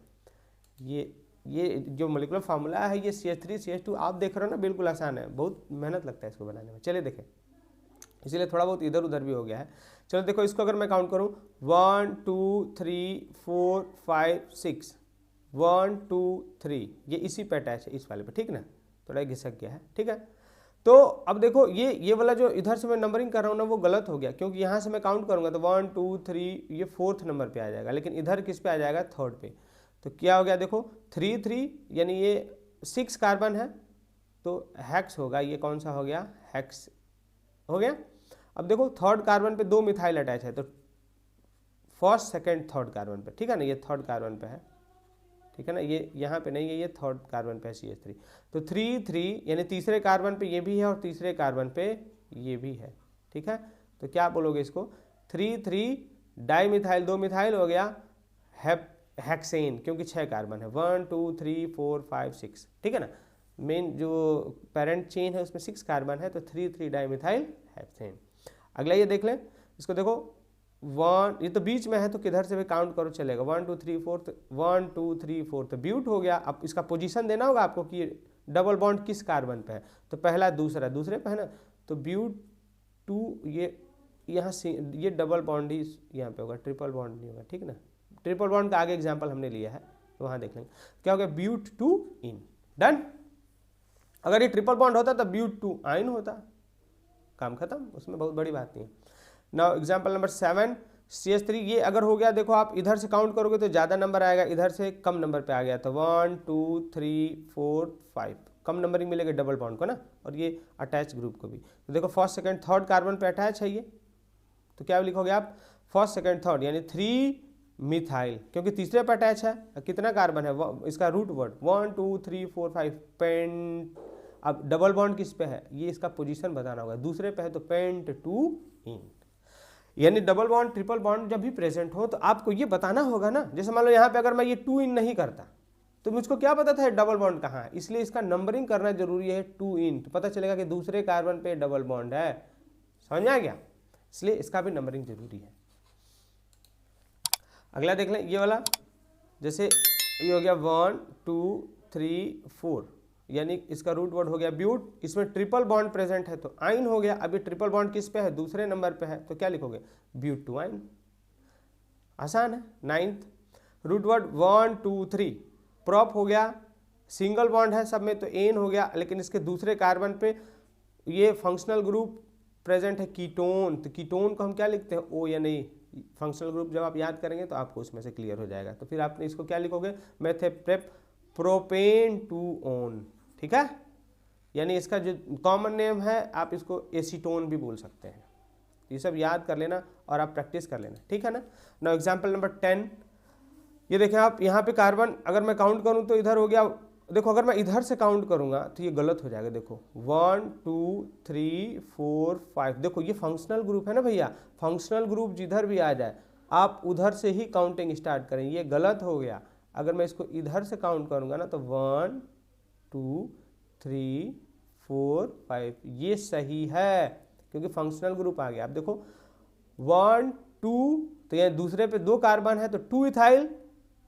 ये जो मोलिकुलर फार्मूला है ये CH3 CH2 आप देख रहे हो ना, बिल्कुल आसान है, बहुत मेहनत लगता है इसको बनाने में। चलिए देखें, इसीलिए थोड़ा बहुत इधर उधर भी हो गया है। चलो देखो इसको अगर मैं काउंट करूँ 1 2 3 4 5 6 1 2 3, ये इसी पे अटैच है इस वाले पे। ठीक ना, थोड़ा घिसक गया है। ठीक है, तो अब देखो ये वाला जो इधर से मैं नंबरिंग कर रहा हूँ ना वो गलत हो गया, क्योंकि यहाँ से मैं काउंट करूँगा तो 1 2 3 ये 4th नंबर पे आ जाएगा, लेकिन इधर किस पे आ जाएगा थर्ड पे। तो क्या हो गया देखो 3 3, यानी ये 6 कार्बन है तो हैक्स होगा, ये कौन सा हो गया हैक्स हो गया। अब देखो थर्ड कार्बन पे 2 मिथाइल अटैच है, तो फर्स्ट सेकंड थर्ड कार्बन पे। ठीक है ना, ये थर्ड कार्बन पे है। ठीक है ना, ये यहाँ पे नहीं है, ये थर्ड कार्बन पे है CH3, तो 3 3 यानी तीसरे कार्बन पे ये भी है और तीसरे कार्बन पे ये भी है। ठीक है, तो क्या बोलोगे इसको 3 3 डाई मिथाइल, 2 मिथाइल हो गया हेक्सेन, क्योंकि 6 कार्बन है 1 2 3 4 5 6। ठीक है ना, मेन जो पेरेंट चेन है उसमें 6 कार्बन है, तो 3 3 डाई मिथाइल हेक्सेन। अगला ये देख लें, इसको देखो 1, ये तो बीच में है तो किधर से भी काउंट करो चलेगा 1 2 3 4, 1 2 3 4, तो ब्यूट हो गया। अब इसका पोजीशन देना होगा आपको कि डबल बॉन्ड किस कार्बन पे है, तो पहला दूसरा दूसरे पे है ना, तो ब्यूट 2, ये यहाँ से ये डबल बॉन्ड ही यहाँ पे होगा, ट्रिपल बॉन्ड नहीं होगा। ठीक ना, ट्रिपल बॉन्ड का आगे एग्जाम्पल हमने लिया है तो वहाँ देख लेंगे क्या हो गया ब्यूट 2 इन। डन, अगर ये ट्रिपल बॉन्ड होता तो ब्यूट 2 आइन होता, काम खत्म, उसमें बहुत बड़ी बात नहीं है। नाउ एग्जाम्पल नंबर 7 CH3, ये अगर हो गया, देखो आप इधर से काउंट करोगे तो ज़्यादा नंबर आएगा, इधर से कम नंबर पे आ गया, तो 1 2 3 4 5 कम नंबरिंग मिलेगा डबल बॉन्ड को ना, और ये अटैच ग्रुप को भी। तो देखो फर्स्ट सेकंड थर्ड कार्बन पे अटैच है ये, तो क्या लिखोगे आप, फर्स्ट सेकंड थर्ड यानी 3 मिथाइल, क्योंकि तीसरे पे अटैच है। कितना कार्बन है, इसका रूट वर्ड 1 2 3 4 5 पेंट। अब डबल बॉन्ड किस पे है, ये इसका पोजीशन बताना होगा, दूसरे पे है तो पेंट टू इन। यानी डबल बॉन्ड ट्रिपल बॉन्ड जब भी प्रेजेंट हो तो आपको ये बताना होगा ना। जैसे मान लो यहाँ पे अगर मैं ये 2 इन नहीं करता तो मुझको क्या पता था डबल बॉन्ड कहाँ है, इसलिए इसका नंबरिंग करना जरूरी है 2 इन, तो पता चलेगा कि दूसरे कार्बन पे डबल बॉन्ड है। समझ में आ गया, इसलिए इसका भी नंबरिंग जरूरी है। अगला देख लें ये वाला, जैसे ये हो गया 1 2 3 4, यानी इसका रूट वर्ड हो गया ब्यूट, इसमें ट्रिपल बॉन्ड प्रेजेंट है तो आइन हो गया। अभी ट्रिपल बॉन्ड किस पे है, दूसरे नंबर पे है, तो क्या लिखोगे ब्यूट टू आइन, आसान है। 9th रूट वर्ड 1 2 3, प्रॉप हो गया, सिंगल बॉन्ड है सब में तो एन हो गया, लेकिन इसके दूसरे कार्बन पे ये फंक्शनल ग्रुप प्रेजेंट है कीटोन, तो कीटोन को हम क्या लिखते हैं ओ या नहीं, फंक्शनल ग्रुप जब आप याद करेंगे तो आपको उसमें से क्लियर हो जाएगा। तो फिर आपने इसको क्या लिखोगे, मेथेप्रेप प्रोपेन टू ओन, ठीक है। यानी इसका जो कॉमन नेम है आप इसको एसीटोन भी बोल सकते हैं। ये सब याद कर लेना और आप प्रैक्टिस कर लेना, ठीक है ना। नाउ एग्जांपल नंबर 10, ये देखें आप, यहाँ पे कार्बन अगर मैं काउंट करूँ तो इधर हो गया, देखो अगर मैं इधर से काउंट करूँगा तो ये गलत हो जाएगा। देखो 1 2 3 4 5, देखो ये फंक्शनल ग्रुप है ना भैया, फंक्शनल ग्रुप जिधर भी आ जाए आप उधर से ही काउंटिंग स्टार्ट करें, ये गलत हो गया। अगर मैं इसको इधर से काउंट करूँगा ना तो 1 2 3 4 5, ये सही है क्योंकि फंक्शनल ग्रुप आ गया। आप देखो 1 2, तो यहाँ दूसरे पे 2 कार्बन है तो 2 इथाइल,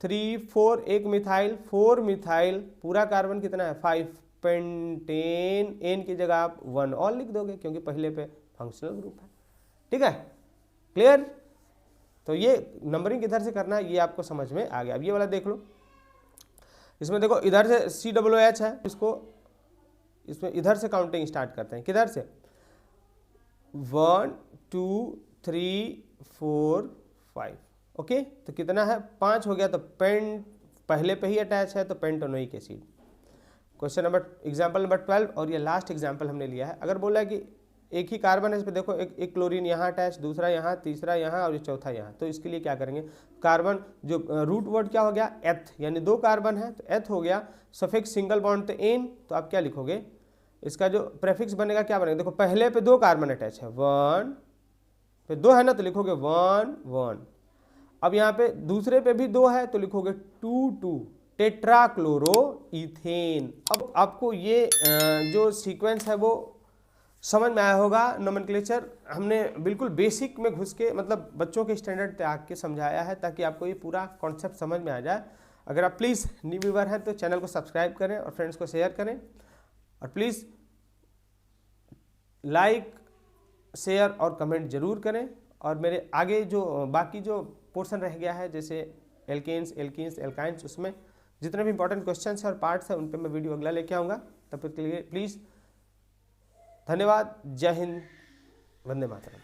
3 4 1 मिथाइल 4 मिथाइल, पूरा कार्बन कितना है 5 पेंटेन, एन की जगह आप 1 और लिख दोगे क्योंकि पहले पे फंक्शनल ग्रुप है, ठीक है, क्लियर। तो ये नंबरिंग किधर से करना है ये आपको समझ में आ गया। अब ये वाला देख लो, इसमें देखो इधर से COOH है, इसमें इधर से काउंटिंग स्टार्ट करते हैं, किधर से 1 2 3 4 5, ओके। तो कितना है 5 हो गया, तो पेंट पहले पे ही अटैच है तो pentanoic acid. Question number example number 12, और ये लास्ट एग्जांपल हमने लिया है। अगर बोला है कि एक ही कार्बन है, इस पर देखो एक क्लोरीन यहाँ अटैच, दूसरा यहाँ, तीसरा यहाँ और ये चौथा यहाँ, तो इसके लिए क्या करेंगे, कार्बन जो रूट वर्ड क्या हो गया एथ, यानी 2 कार्बन है तो एथ हो गया, सफिक्स सिंगल बॉन्ड तो एन, तो आप क्या लिखोगे, इसका जो प्रेफिक्स बनेगा क्या बनेगा, देखो पहले पे 2 कार्बन अटैच है, 1 पे 2 है ना तो लिखोगे 1 1। अब यहाँ पे दूसरे पे भी 2 है तो लिखोगे 2 2, टेट्राक्लोरो इथेन। अब आपको ये जो सीक्वेंस है वो समझ में आया होगा। नोमेनक्लेचर हमने बिल्कुल बेसिक में घुस के, मतलब बच्चों के स्टैंडर्ड पे आके समझाया है ताकि आपको ये पूरा कॉन्सेप्ट समझ में आ जाए। अगर आप प्लीज़ न्यू व्यूअर हैं तो चैनल को सब्सक्राइब करें और फ्रेंड्स को शेयर करें, और प्लीज़ लाइक शेयर और कमेंट जरूर करें। और मेरे आगे जो बाकी जो पोर्शन रह गया है जैसे एल्केन्स एल्कीन्स एल्काइंस, उसमें जितने भी इंपॉर्टेंट क्वेश्चंस हैं और पार्ट्स हैं उन पे मैं वीडियो अगला लेके आऊँगा। तब तक के लिए प्लीज़ धन्यवाद। जय हिंद, वंदे मातरम।